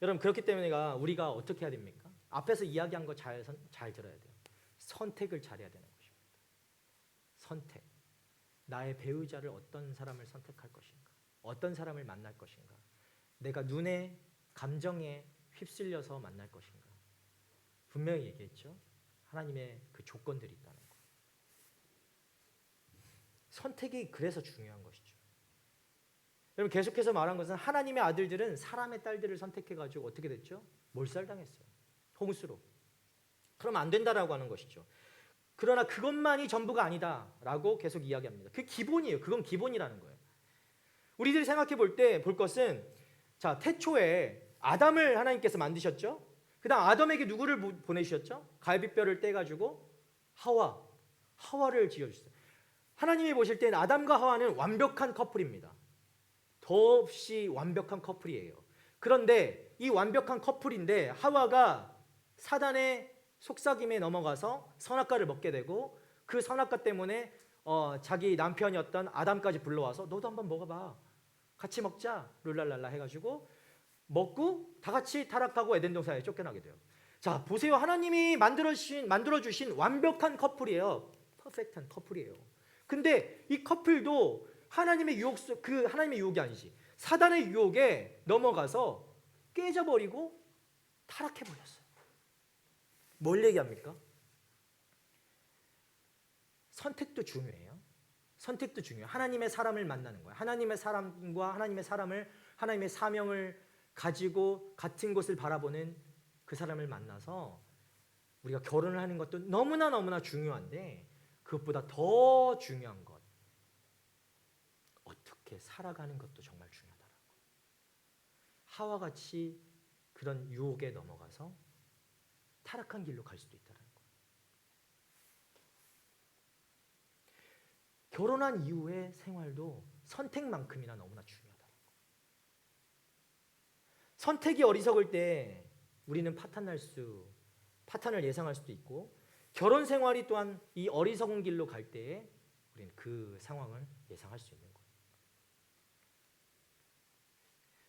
여러분, 그렇기 때문에 우리가 어떻게 해야 됩니까? 앞에서 이야기한 거 잘 들어야 돼요. 선택을 잘해야 되는 것입니다. 선택. 나의 배우자를 어떤 사람을 선택할 것인가? 어떤 사람을 만날 것인가? 내가 눈에, 감정에 휩쓸려서 만날 것인가? 분명히 얘기했죠. 하나님의 그 조건들이 있다는 거. 선택이 그래서 중요한 것이죠. 여러분 계속해서 말한 것은 하나님의 아들들은 사람의 딸들을 선택해가지고 어떻게 됐죠? 몰살당했어요. 홍수로. 그러면 안 된다라고 하는 것이죠. 그러나 그것만이 전부가 아니다라고 계속 이야기합니다. 그 기본이에요. 그건 기본이라는 거예요. 우리들이 생각해 볼 것은 자 태초에 아담을 하나님께서 만드셨죠. 그다음 아담에게 누구를 보내주셨죠? 갈비뼈를 떼가지고 하와를 지어주셨어요. 하나님이 보실 때는 아담과 하와는 완벽한 커플입니다. 더없이 완벽한 커플이에요. 그런데 이 완벽한 커플인데 하와가 사단의 속삭임에 넘어가서 선악과를 먹게 되고 그 선악과 때문에 자기 남편이었던 아담까지 불러와서 너도 한번 먹어봐. 같이 먹자. 룰랄랄라 해가지고 먹고 다 같이 타락하고 에덴 동산에 쫓겨나게 돼요. 자 보세요. 하나님이 만들어주신 완벽한 커플이에요. 퍼펙트한 커플이에요. 근데 이 커플도 하나님의 유혹이 아니지. 사단의 유혹에 넘어가서 깨져버리고 타락해버렸어요. 뭘 얘기합니까? 선택도 중요해요. 선택도 중요해요. 하나님의 사람을 만나는 거예요. 하나님의 사람과 하나님의 사람을 하나님의 사명을 가지고 같은 곳을 바라보는 그 사람을 만나서 우리가 결혼을 하는 것도 너무나 중요한데 그것보다 더 중요한 것 어떻게 살아가는 것도 정말 중요하다라고. 하와 같이 그런 유혹에 넘어가서 타락한 길로 갈 수도 있다는 거예요. 결혼한 이후의 생활도 선택만큼이나 너무나 중요하다는 거예요. 선택이 어리석을 때 우리는 파탄을 예상할 수도 있고 결혼 생활이 또한 이 어리석은 길로 갈 때에 우리는 그 상황을 예상할 수 있는 거예요.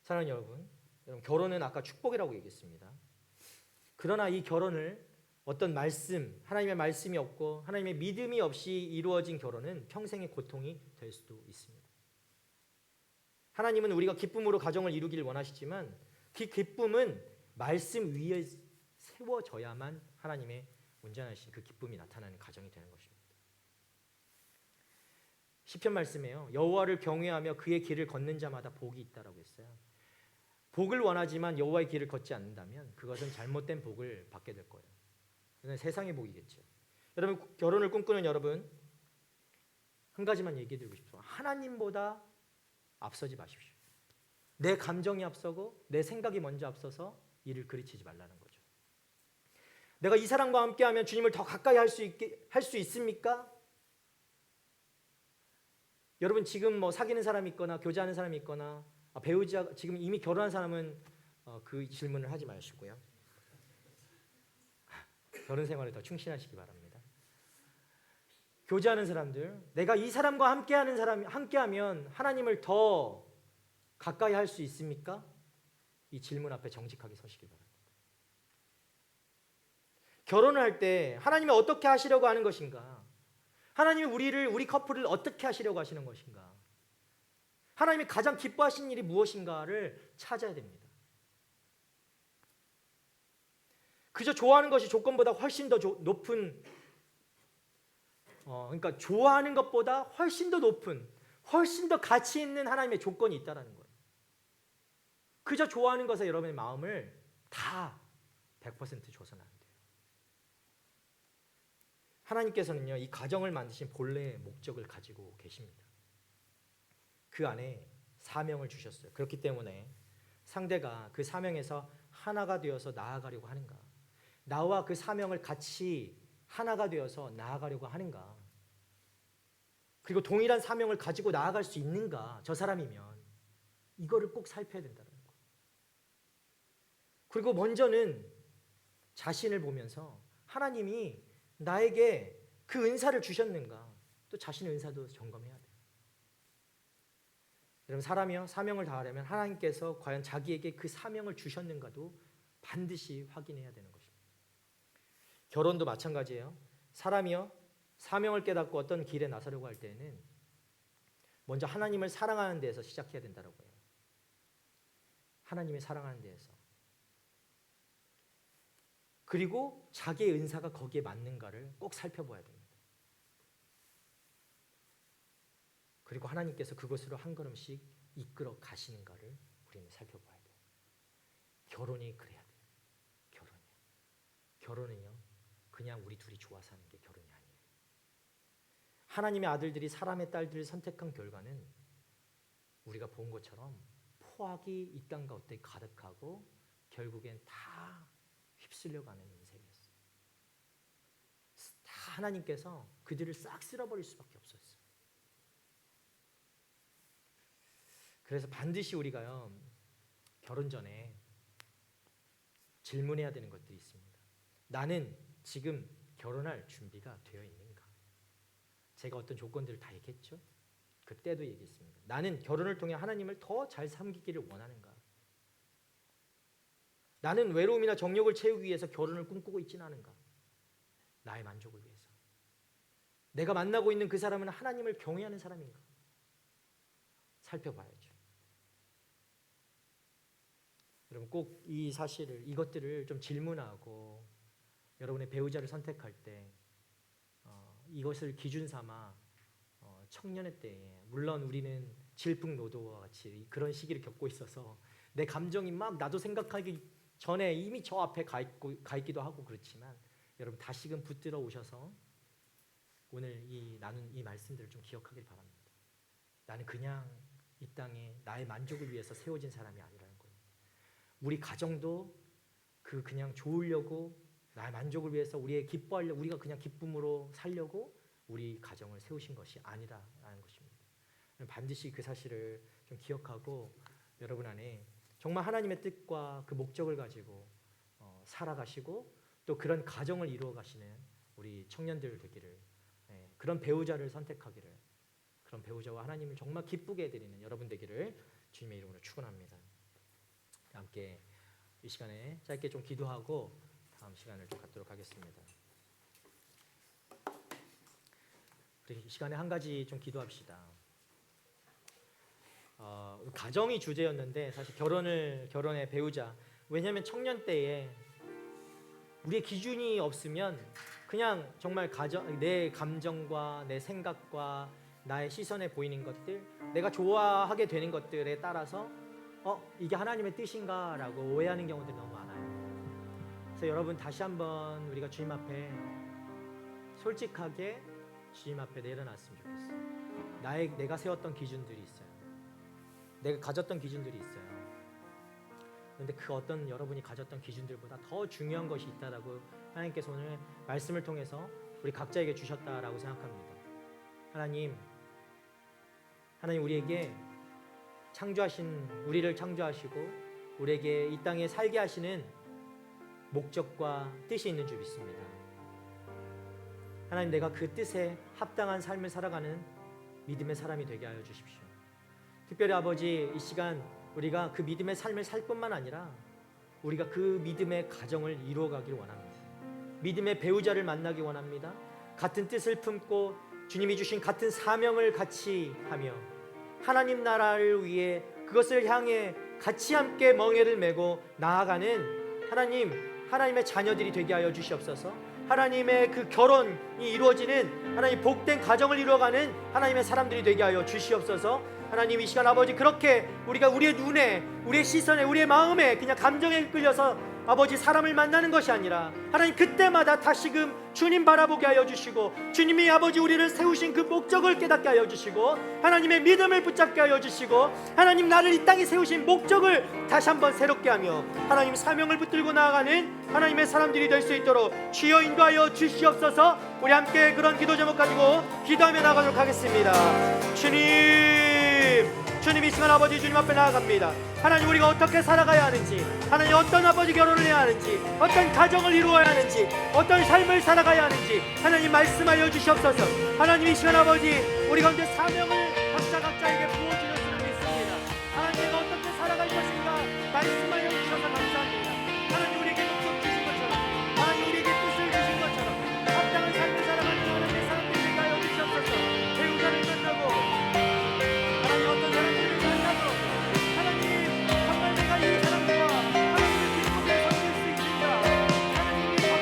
사랑하는 여러분, 결혼은 아까 축복이라고 얘기했습니다. 그러나 이 결혼을 어떤 하나님의 말씀이 없고 하나님의 믿음이 없이 이루어진 결혼은 평생의 고통이 될 수도 있습니다. 하나님은 우리가 기쁨으로 가정을 이루기를 원하시지만 그 기쁨은 말씀 위에 세워져야만 하나님의 온전하신 그 기쁨이 나타나는 가정이 되는 것입니다. 시편 말씀에요. 여호와를 경외하며 그의 길을 걷는 자마다 복이 있다라고 했어요. 복을 원하지만 여호와의 길을 걷지 않는다면 그것은 잘못된 복을 받게 될 거예요. 그건 세상의 복이겠죠. 여러분 결혼을 꿈꾸는 여러분 한 가지만 얘기해 드리고 싶어요. 하나님보다 앞서지 마십시오. 내 감정이 앞서고 내 생각이 먼저 앞서서 일을 그르치지 말라는 거죠. 내가 이 사람과 함께하면 주님을 더 가까이 할 수 있습니까? 여러분 지금 뭐 사귀는 사람이 있거나 교제하는 사람이 있거나 배우자 지금 이미 결혼한 사람은 그 질문을 하지 마시고요. 결혼 생활에 더 충실하시기 바랍니다. 교제하는 사람들, 내가 이 사람과 함께하면 하나님을 더 가까이 할 수 있습니까? 이 질문 앞에 정직하게 서시기 바랍니다. 결혼을 할 때 하나님이 어떻게 하시려고 하는 것인가? 하나님이 우리 커플을 어떻게 하시려고 하시는 것인가? 하나님이 가장 기뻐하시는 일이 무엇인가를 찾아야 됩니다. 그저 좋아하는 것이 조건보다 훨씬 더 높은 그러니까 좋아하는 것보다 훨씬 더 높은 훨씬 더 가치 있는 하나님의 조건이 있다라는 거예요. 그저 좋아하는 것에 여러분의 마음을 다 100% 줘서는 안 돼요. 하나님께서는요, 이 가정을 만드신 본래의 목적을 가지고 계십니다. 그 안에 사명을 주셨어요. 그렇기 때문에 상대가 그 사명에서 하나가 되어서 나아가려고 하는가? 나와 그 사명을 같이 하나가 되어서 나아가려고 하는가? 그리고 동일한 사명을 가지고 나아갈 수 있는가? 저 사람이면 이거를 꼭 살펴야 된다는 거예요. 그리고 먼저는 자신을 보면서 하나님이 나에게 그 은사를 주셨는가? 또 자신의 은사도 점검해야 돼요. 여러분 사람이요 사명을 다하려면 하나님께서 과연 자기에게 그 사명을 주셨는가도 반드시 확인해야 되는 것입니다. 결혼도 마찬가지예요. 사람이요 사명을 깨닫고 어떤 길에 나서려고 할 때는 먼저 하나님을 사랑하는 데에서 시작해야 된다고 해요. 하나님을 사랑하는 데에서. 그리고 자기의 은사가 거기에 맞는가를 꼭 살펴봐야 됩니다. 그리고 하나님께서 그것으로 한 걸음씩 이끌어 가시는가를 우리는 살펴봐야 돼요. 결혼이 그래야 돼요. 결혼은요 그냥 우리 둘이 좋아서 하는 게 결혼이 아니에요. 하나님의 아들들이 사람의 딸들을 선택한 결과는 우리가 본 것처럼 포악이 이 땅 가운데 가득하고 결국엔 다 휩쓸려가는 인생이었어요. 다 하나님께서 그들을 싹 쓸어버릴 수밖에 없었어요. 그래서 반드시 우리가요 결혼 전에 질문해야 되는 것들이 있습니다. 나는 지금 결혼할 준비가 되어 있는가? 제가 어떤 조건들을 다 얘기했죠. 그때도 얘기했습니다. 나는 결혼을 통해 하나님을 더 잘 섬기기를 원하는가? 나는 외로움이나 정욕을 채우기 위해서 결혼을 꿈꾸고 있지는 않은가? 나의 만족을 위해서. 내가 만나고 있는 그 사람은 하나님을 경외하는 사람인가? 살펴봐야죠. 여러분 꼭 이 사실을 이것들을 좀 질문하고 여러분의 배우자를 선택할 때 이것을 기준 삼아 청년의 때에 물론 우리는 질풍노도와 같이 그런 시기를 겪고 있어서 내 감정이 막 나도 생각하기 전에 이미 저 앞에 가 있기도 하고 그렇지만 여러분 다시금 붙들어 오셔서 오늘 나눈 이 말씀들을 좀 기억하길 바랍니다. 나는 그냥 이 땅에 나의 만족을 위해서 세워진 사람이 아니라는 거예요. 우리 가정도 그냥 좋으려고 나의 만족을 위해서 우리의 기뻐하려고 우리가 그냥 기쁨으로 살려고 우리 가정을 세우신 것이 아니라는 것입니다. 반드시 그 사실을 좀 기억하고 여러분 안에 정말 하나님의 뜻과 그 목적을 가지고 살아가시고 또 그런 가정을 이루어 가시는 우리 청년들 되기를 그런 배우자를 선택하기를 그런 배우자와 하나님을 정말 기쁘게 해드리는 여러분 되기를 주님의 이름으로 축원합니다. 함께 이 시간에 짧게 좀 기도하고 다음 시간을 좀 갖도록 하겠습니다. 우리 이 시간에 한 가지 좀 기도합시다. 가정이 주제였는데 사실 결혼의 배우자 왜냐하면 청년 때에 우리의 기준이 없으면 그냥 정말 내 감정과 내 생각과 나의 시선에 보이는 것들 내가 좋아하게 되는 것들에 따라서 이게 하나님의 뜻인가 라고 오해하는 경우들이 너무 많아요. 그래서 여러분 다시 한번 우리가 주님 앞에 솔직하게 주님 앞에 내려놨으면 좋겠어요. 내가 세웠던 기준들이 있어요. 내가 가졌던 기준들이 있어요. 그런데 그 어떤 여러분이 가졌던 기준들보다 더 중요한 것이 있다라고 하나님께서 오늘 말씀을 통해서 우리 각자에게 주셨다라고 생각합니다. 하나님 우리에게 우리를 창조하시고 우리에게 이 땅에 살게 하시는 목적과 뜻이 있는 줄 믿습니다. 하나님 내가 그 뜻에 합당한 삶을 살아가는 믿음의 사람이 되게 하여 주십시오. 특별히 아버지 이 시간 우리가 그 믿음의 삶을 살 뿐만 아니라 우리가 그 믿음의 가정을 이루어가길 원합니다. 믿음의 배우자를 만나기 원합니다. 같은 뜻을 품고 주님이 주신 같은 사명을 같이 하며 하나님 나라를 위해 그것을 향해 같이 함께 멍에를 메고 나아가는 하나님의 자녀들이 되게 하여 주시옵소서. 하나님의 그 결혼이 이루어지는 하나님 복된 가정을 이루어가는 하나님의 사람들이 되게 하여 주시옵소서. 하나님 이 시간 아버지 그렇게 우리가 우리의 눈에 우리의 시선에 우리의 마음에 그냥 감정에 끌려서 아버지 사람을 만나는 것이 아니라 하나님 그때마다 다시금 주님 바라보게 하여 주시고 주님이 아버지 우리를 세우신 그 목적을 깨닫게 하여 주시고 하나님의 믿음을 붙잡게 하여 주시고 하나님 나를 이 땅에 세우신 목적을 다시 한번 새롭게 하며 하나님 사명을 붙들고 나아가는 하나님의 사람들이 될 수 있도록 주여 인도하여 주시옵소서. 우리 함께 그런 기도 제목 가지고 기도하며 나가도록 하겠습니다. 주님 이 시간 아버지 주님 앞에 나아갑니다. 하나님 우리가 어떻게 살아가야 하는지 하나님 어떤 아버지 결혼을 해야 하는지 어떤 가정을 이루어야 하는지 어떤 삶을 살아가야 하는지 하나님 말씀하여 주시옵소서. 하나님 이 시간 아버지 우리 가운데 사명을 각자에게 부어주실 줄 믿습니다. 하나님 내가 어떻게 살아갈 것인가 말씀하여 주셔서 감사합니다. 하나님 우리에게 목적 주신 것처럼 하나님 우리에게 뜻을 주신 것처럼 합당한 삶을 살아가는 하나님의 사람들이 되게 하여 주시옵소서. 배우자를 만나고 하나님 어떤 사람들을 만나고 하나님 정말 내가 이 사람들과 하나님을 기쁘게 섬길 수 있는가 하나님이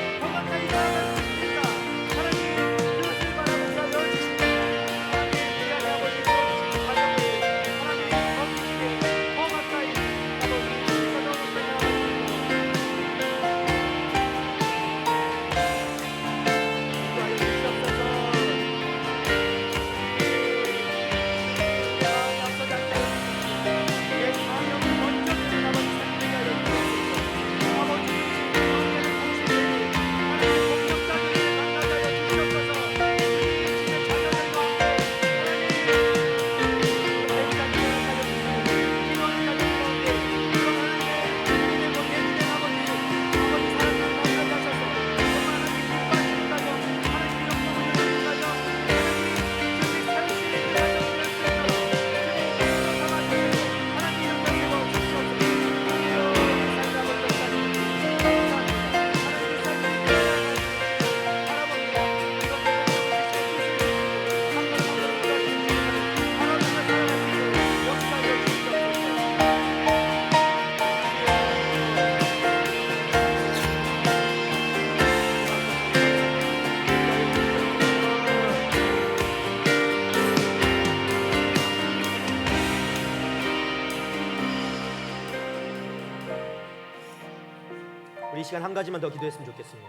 이 시간 한 가지만 더 기도했으면 좋겠습니다.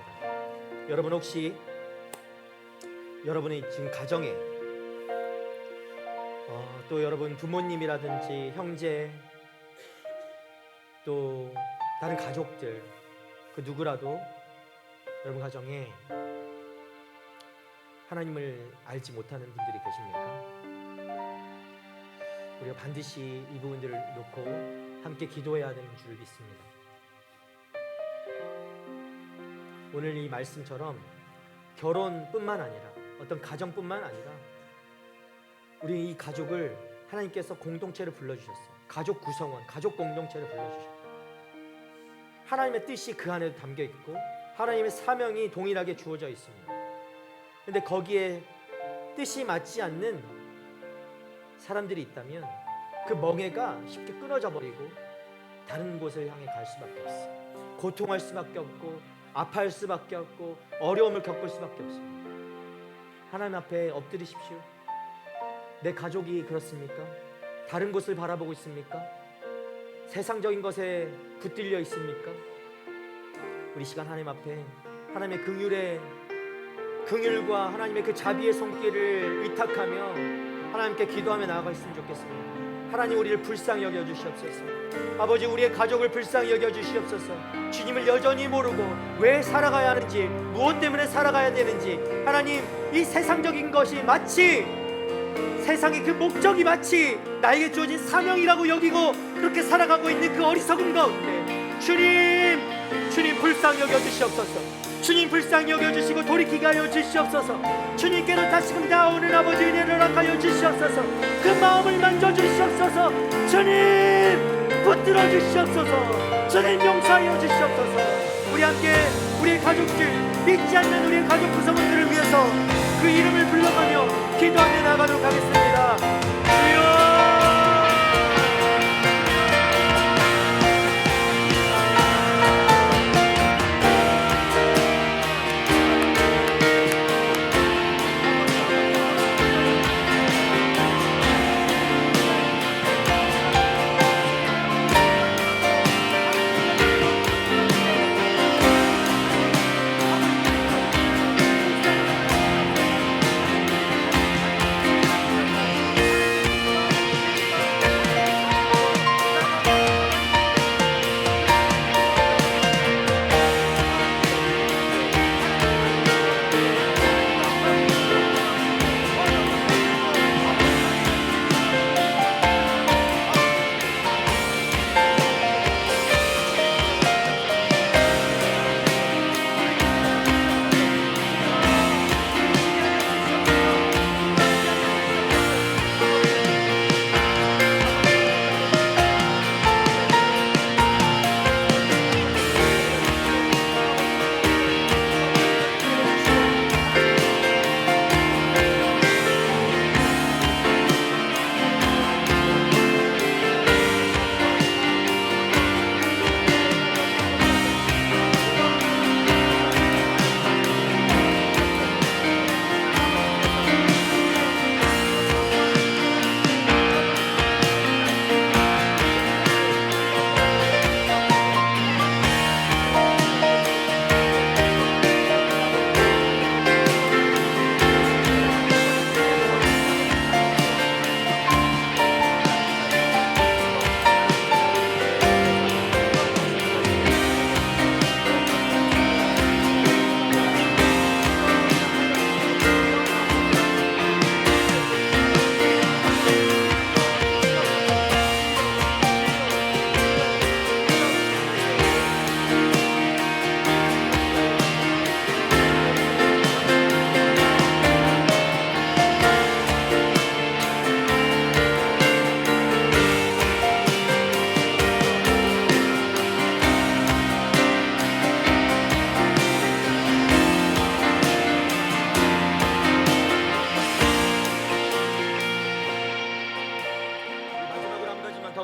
여러분 혹시 여러분의 지금 가정에 또 여러분 부모님이라든지 형제 또 다른 가족들 그 누구라도 여러분 가정에 하나님을 알지 못하는 분들이 계십니까? 우리가 반드시 이 부분들을 놓고 함께 기도해야 되는 줄 믿습니다. 오늘 이 말씀처럼 결혼뿐만 아니라 어떤 가정뿐만 아니라 우리 이 가족을 하나님께서 공동체를 불러주셨어요. 가족 구성원, 가족 공동체를 불러주셨어요. 하나님의 뜻이 그 안에 담겨 있고 하나님의 사명이 동일하게 주어져 있습니다. 근데 거기에 뜻이 맞지 않는 사람들이 있다면 그 멍에가 쉽게 끊어져 버리고 다른 곳을 향해 갈 수밖에 없어요. 고통할 수밖에 없고 아파할 수밖에 없고 어려움을 겪을 수밖에 없습니다. 하나님 앞에 엎드리십시오. 내 가족이 그렇습니까? 다른 곳을 바라보고 있습니까? 세상적인 것에 붙들려 있습니까? 우리 시간 하나님 앞에 하나님의 긍휼과 하나님의 그 자비의 손길을 의탁하며 하나님께 기도하며 나아갔으면 좋겠습니다. 하나님 우리를 불쌍히 여겨 주시옵소서. 아버지 우리의 가족을 불쌍히 여겨 주시옵소서. 주님을 여전히 모르고 왜 살아가야 하는지 무엇 때문에 살아가야 되는지 하나님 이 세상적인 것이 마치 세상의 그 목적이 마치 나에게 주어진 사명이라고 여기고 그렇게 살아가고 있는 그 어리석은 가운데 주님 불쌍히 여겨 주시옵소서. 주님 불쌍히 여겨주시고 돌이키게 하여 주시옵소서. 주님께로 다시금 나오는 아버지 은혜를 허락하여 주시옵소서. 그 마음을 만져주시옵소서. 주님 붙들어 주시옵소서. 주님 용서하여 주시옵소서. 우리 함께 우리의 가족들 믿지 않는 우리의 가족 구성원들을 위해서 그 이름을 불러가며 기도하며 나가도록 하겠습니다. 주여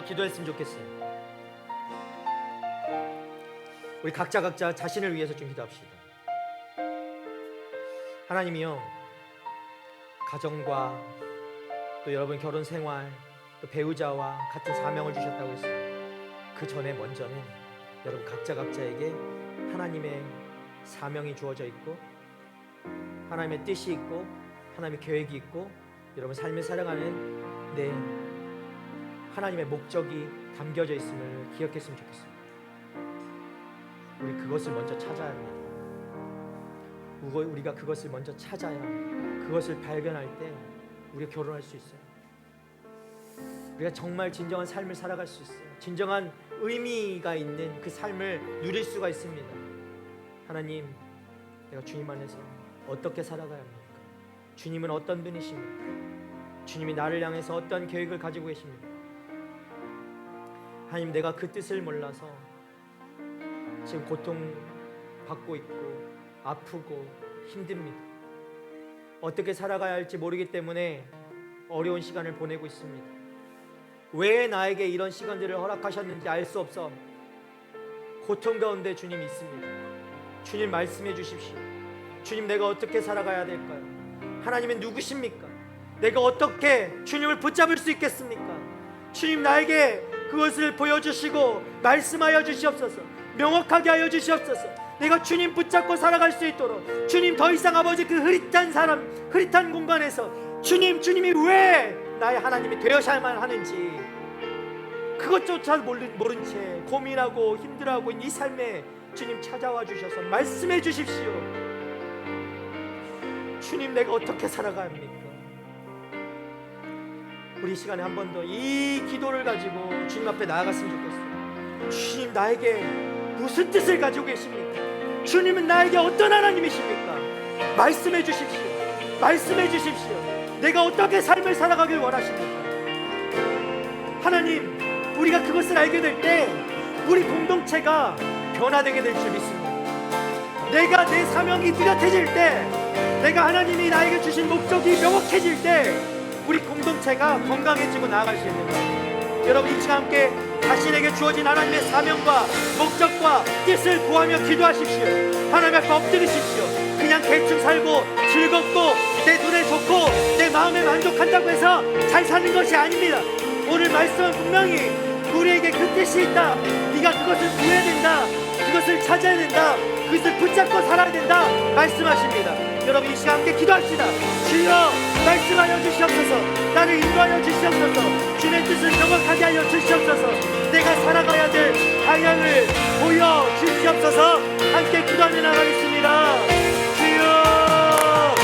기도했으면 좋겠어요. 우리 각자 자신을 위해서 좀 기도합시다. 하나님이요, 가정과 또 여러분 결혼 생활 또 배우자와 같은 사명을 주셨다고 했어요. 그 전에 먼저는 여러분 각자에게 하나님의 사명이 주어져 있고 하나님의 뜻이 있고 하나님의 계획이 있고 여러분 삶을 살아가는 내 하나님의 목적이 담겨져 있음을 기억했으면 좋겠습니다. 우리 그것을 먼저 찾아야 합니다. 우리가 그것을 먼저 찾아야 그것을 발견할 때 우리가 결혼할 수 있어요. 우리가 정말 진정한 삶을 살아갈 수 있어요. 진정한 의미가 있는 그 삶을 누릴 수가 있습니다. 하나님, 내가 주님 안에서 어떻게 살아가야 합니까? 주님은 어떤 분이십니까? 주님이 나를 향해서 어떤 계획을 가지고 계십니까? 하나님, 내가 그 뜻을 몰라서 지금 고통받고 있고 아프고 힘듭니다. 어떻게 살아가야 할지 모르기 때문에 어려운 시간을 보내고 있습니다. 왜 나에게 이런 시간들을 허락하셨는지 알 수 없어 고통 가운데 주님 있습니다. 주님 말씀해 주십시오. 주님, 내가 어떻게 살아가야 될까요? 하나님은 누구십니까? 내가 어떻게 주님을 붙잡을 수 있겠습니까? 주님, 나에게 그것을 보여주시고 말씀하여 주시옵소서. 명확하게 하여 주시옵소서. 내가 주님 붙잡고 살아갈 수 있도록 주님, 더 이상 아버지 그 흐릿한 공간에서 주님이 왜 나의 하나님이 되어야만 하는지 그것조차 모른 채 고민하고 힘들어하고 이 삶에 주님 찾아와 주셔서 말씀해 주십시오. 주님, 내가 어떻게 살아가야 합니까? 우리 시간에 한 번 더 이 기도를 가지고 주님 앞에 나아갔으면 좋겠어요. 주님, 나에게 무슨 뜻을 가지고 계십니까? 주님은 나에게 어떤 하나님이십니까? 말씀해 주십시오. 말씀해 주십시오. 내가 어떻게 삶을 살아가길 원하십니까? 하나님, 우리가 그것을 알게 될 때 우리 공동체가 변화되게 될 줄 믿습니다. 내가 내 사명이 뚜렷해질 때, 내가 하나님이 나에게 주신 목적이 명확해질 때 우리 공동체가 건강해지고 나아갈 수 있는 거예요. 여러분, 이 시간 함께 자신에게 주어진 하나님의 사명과 목적과 뜻을 구하며 기도하십시오. 하나님 앞에 엎드리십시오. 그냥 대충 살고 즐겁고 내 눈에 좋고 내 마음에 만족한다고 해서 잘 사는 것이 아닙니다. 오늘 말씀은 분명히 우리에게 그 뜻이 있다. 네가 그것을 구해야 된다. 그것을 찾아야 된다. 그것을 붙잡고 살아야 된다 말씀하십니다. 여러분, 이 시간 함께 기도합시다. 주여, 말씀하여 주시옵소서. 나를 인도하여 주시옵소서. 주님의 뜻을 명확하게 하여 주시옵소서. 내가 살아가야 될 방향을 보여 주시옵소서. 함께 기도하며 나가겠습니다. 주여,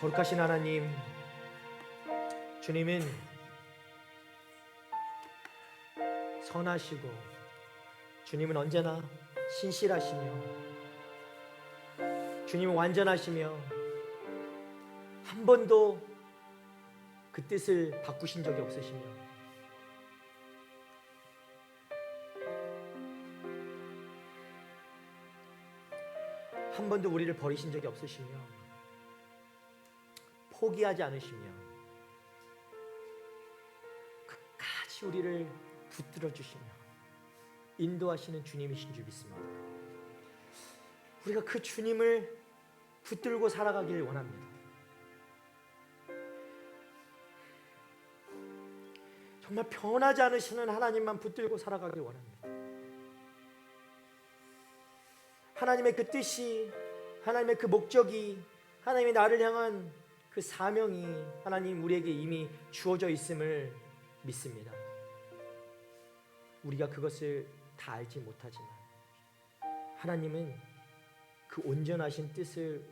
거룩하신 하나님, 주님은 선하시고 주님은 언제나 신실하시며 주님은 완전하시며 한 번도 그 뜻을 바꾸신 적이 없으시며 한 번도 우리를 버리신 적이 없으시며 포기하지 않으시며 끝까지 우리를 붙들어 주시며 인도하시는 주님이신 줄 믿습니다. 우리가 그 주님을 붙들고 살아가길 원합니다. 정말 변하지 않으시는 하나님만 붙들고 살아가길 원합니다. 하나님의 그 뜻이, 하나님의 그 목적이, 하나님의 나를 향한 그 사명이 하나님 우리에게 이미 주어져 있음을 믿습니다. 우리가 그것을 다 알지 못하지만 하나님은 그 온전하신 뜻을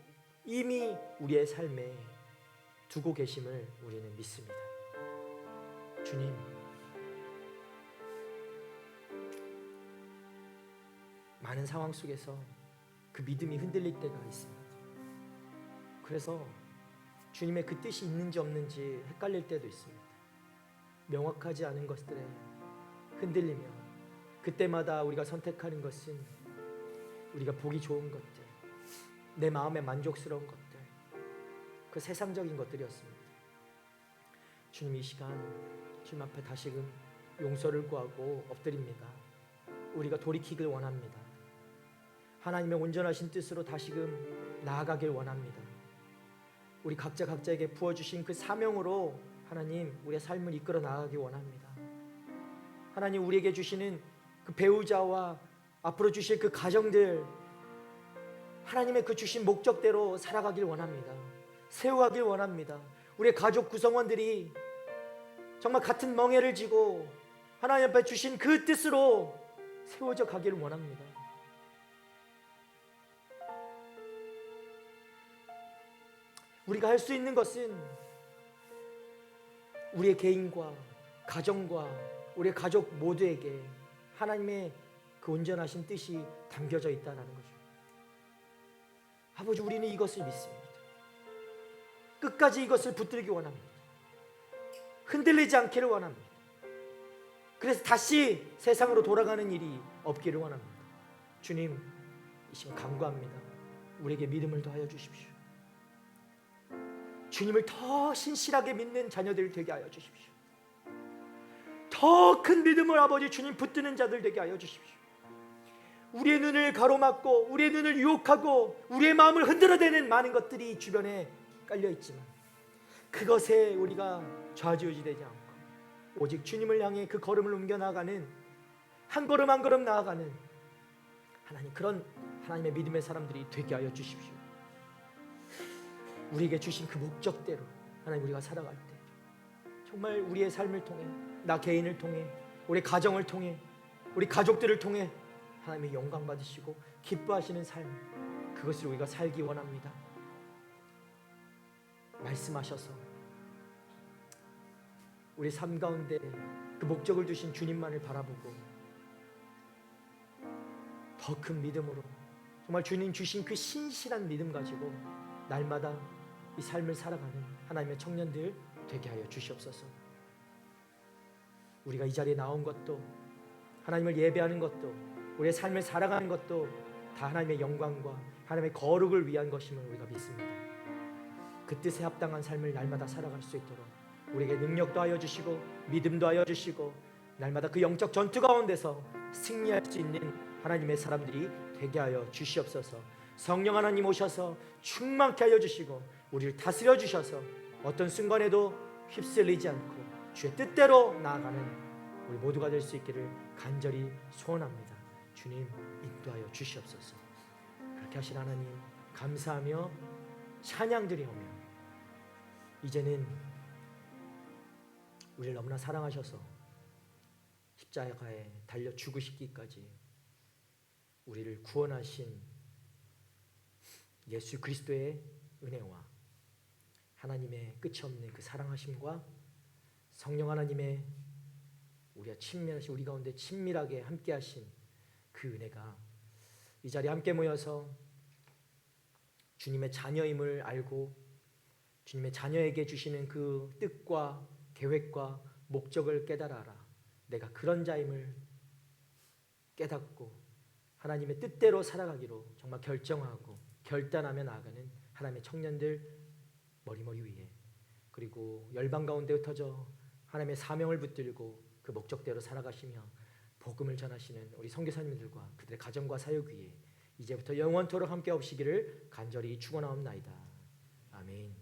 이미 우리의 삶에 두고 계심을 우리는 믿습니다. 주님, 많은 상황 속에서 그 믿음이 흔들릴 때가 있습니다. 그래서 주님의 그 뜻이 있는지 없는지 헷갈릴 때도 있습니다. 명확하지 않은 것들에 흔들리며 그때마다 우리가 선택하는 것은 우리가 보기 좋은 것들, 내 마음에 만족스러운 것들, 그 세상적인 것들이었습니다. 주님, 이 시간 주님 앞에 다시금 용서를 구하고 엎드립니다. 우리가 돌이키길 원합니다. 하나님의 온전하신 뜻으로 다시금 나아가길 원합니다. 우리 각자에게 부어주신 그 사명으로 하나님 우리의 삶을 이끌어 나가길 원합니다. 하나님 우리에게 주시는 그 배우자와 앞으로 주실 그 가정들, 하나님의 그 주신 목적대로 살아가길 원합니다. 세워가길 원합니다. 우리의 가족 구성원들이 정말 같은 멍에를 지고 하나님 앞에 주신 그 뜻으로 세워져 가기를 원합니다. 우리가 할 수 있는 것은 우리의 개인과 가정과 우리의 가족 모두에게 하나님의 그 온전하신 뜻이 담겨져 있다는 거죠. 아버지, 우리는 이것을 믿습니다. 끝까지 이것을 붙들기 원합니다. 흔들리지 않기를 원합니다. 그래서 다시 세상으로 돌아가는 일이 없기를 원합니다. 주님, 이 시간 간구합니다. 우리에게 믿음을 더하여 주십시오. 주님을 더 신실하게 믿는 자녀들 되게 하여 주십시오. 더 큰 믿음을 아버지 주님 붙드는 자들 되게 하여 주십시오. 우리의 눈을 가로막고 우리의 눈을 유혹하고 우리의 마음을 흔들어대는 많은 것들이 주변에 깔려있지만 그것에 우리가 좌지우지 되지 않고 오직 주님을 향해 그 걸음을 옮겨나가는 한 걸음 한 걸음 나아가는 하나님, 그런 하나님의 믿음의 사람들이 되게 하여 주십시오. 우리에게 주신 그 목적대로 하나님 우리가 살아갈 때 정말 우리의 삶을 통해, 나 개인을 통해, 우리 가정을 통해, 우리 가족들을 통해 하나님의 영광 받으시고 기뻐하시는 삶, 그것을 우리가 살기 원합니다. 말씀하셔서 우리 삶 가운데 그 목적을 두신 주님만을 바라보고 더 큰 믿음으로 정말 주님 주신 그 신실한 믿음 가지고 날마다 이 삶을 살아가는 하나님의 청년들 되게 하여 주시옵소서. 우리가 이 자리에 나온 것도, 하나님을 예배하는 것도, 우리의 삶을 살아가는 것도 다 하나님의 영광과 하나님의 거룩을 위한 것임을 우리가 믿습니다. 그 뜻에 합당한 삶을 날마다 살아갈 수 있도록 우리에게 능력도 하여 주시고 믿음도 하여 주시고 날마다 그 영적 전투 가운데서 승리할 수 있는 하나님의 사람들이 되게 하여 주시옵소서. 성령 하나님 오셔서 충만케 하여 주시고 우리를 다스려 주셔서 어떤 순간에도 휩쓸리지 않고 주의 뜻대로 나아가는 우리 모두가 될 수 있기를 간절히 소원합니다. 주님, 인도하여 주시옵소서. 그렇게 하신 하나님 감사하며 찬양드리오며 이제는 우리를 너무나 사랑하셔서 십자가에 달려 죽으시기까지 우리를 구원하신 예수 그리스도의 은혜와 하나님의 끝이 없는 그 사랑하심과 성령 하나님의 우리 가운데 친밀하게 함께하신 그 은혜가 이 자리에 함께 모여서 주님의 자녀임을 알고 주님의 자녀에게 주시는 그 뜻과 계획과 목적을 깨달아라. 내가 그런 자임을 깨닫고 하나님의 뜻대로 살아가기로 정말 결정하고 결단하며 나아가는 하나님의 청년들 머리머리 위에, 그리고 열방 가운데 흩어져 하나님의 사명을 붙들고 그 목적대로 살아가시며 복음을 전하시는 우리 선교사님들과 그들의 가정과 사역 위에 이제부터 영원토록 함께 없으시기를 간절히 축원하옵나이다. 아멘.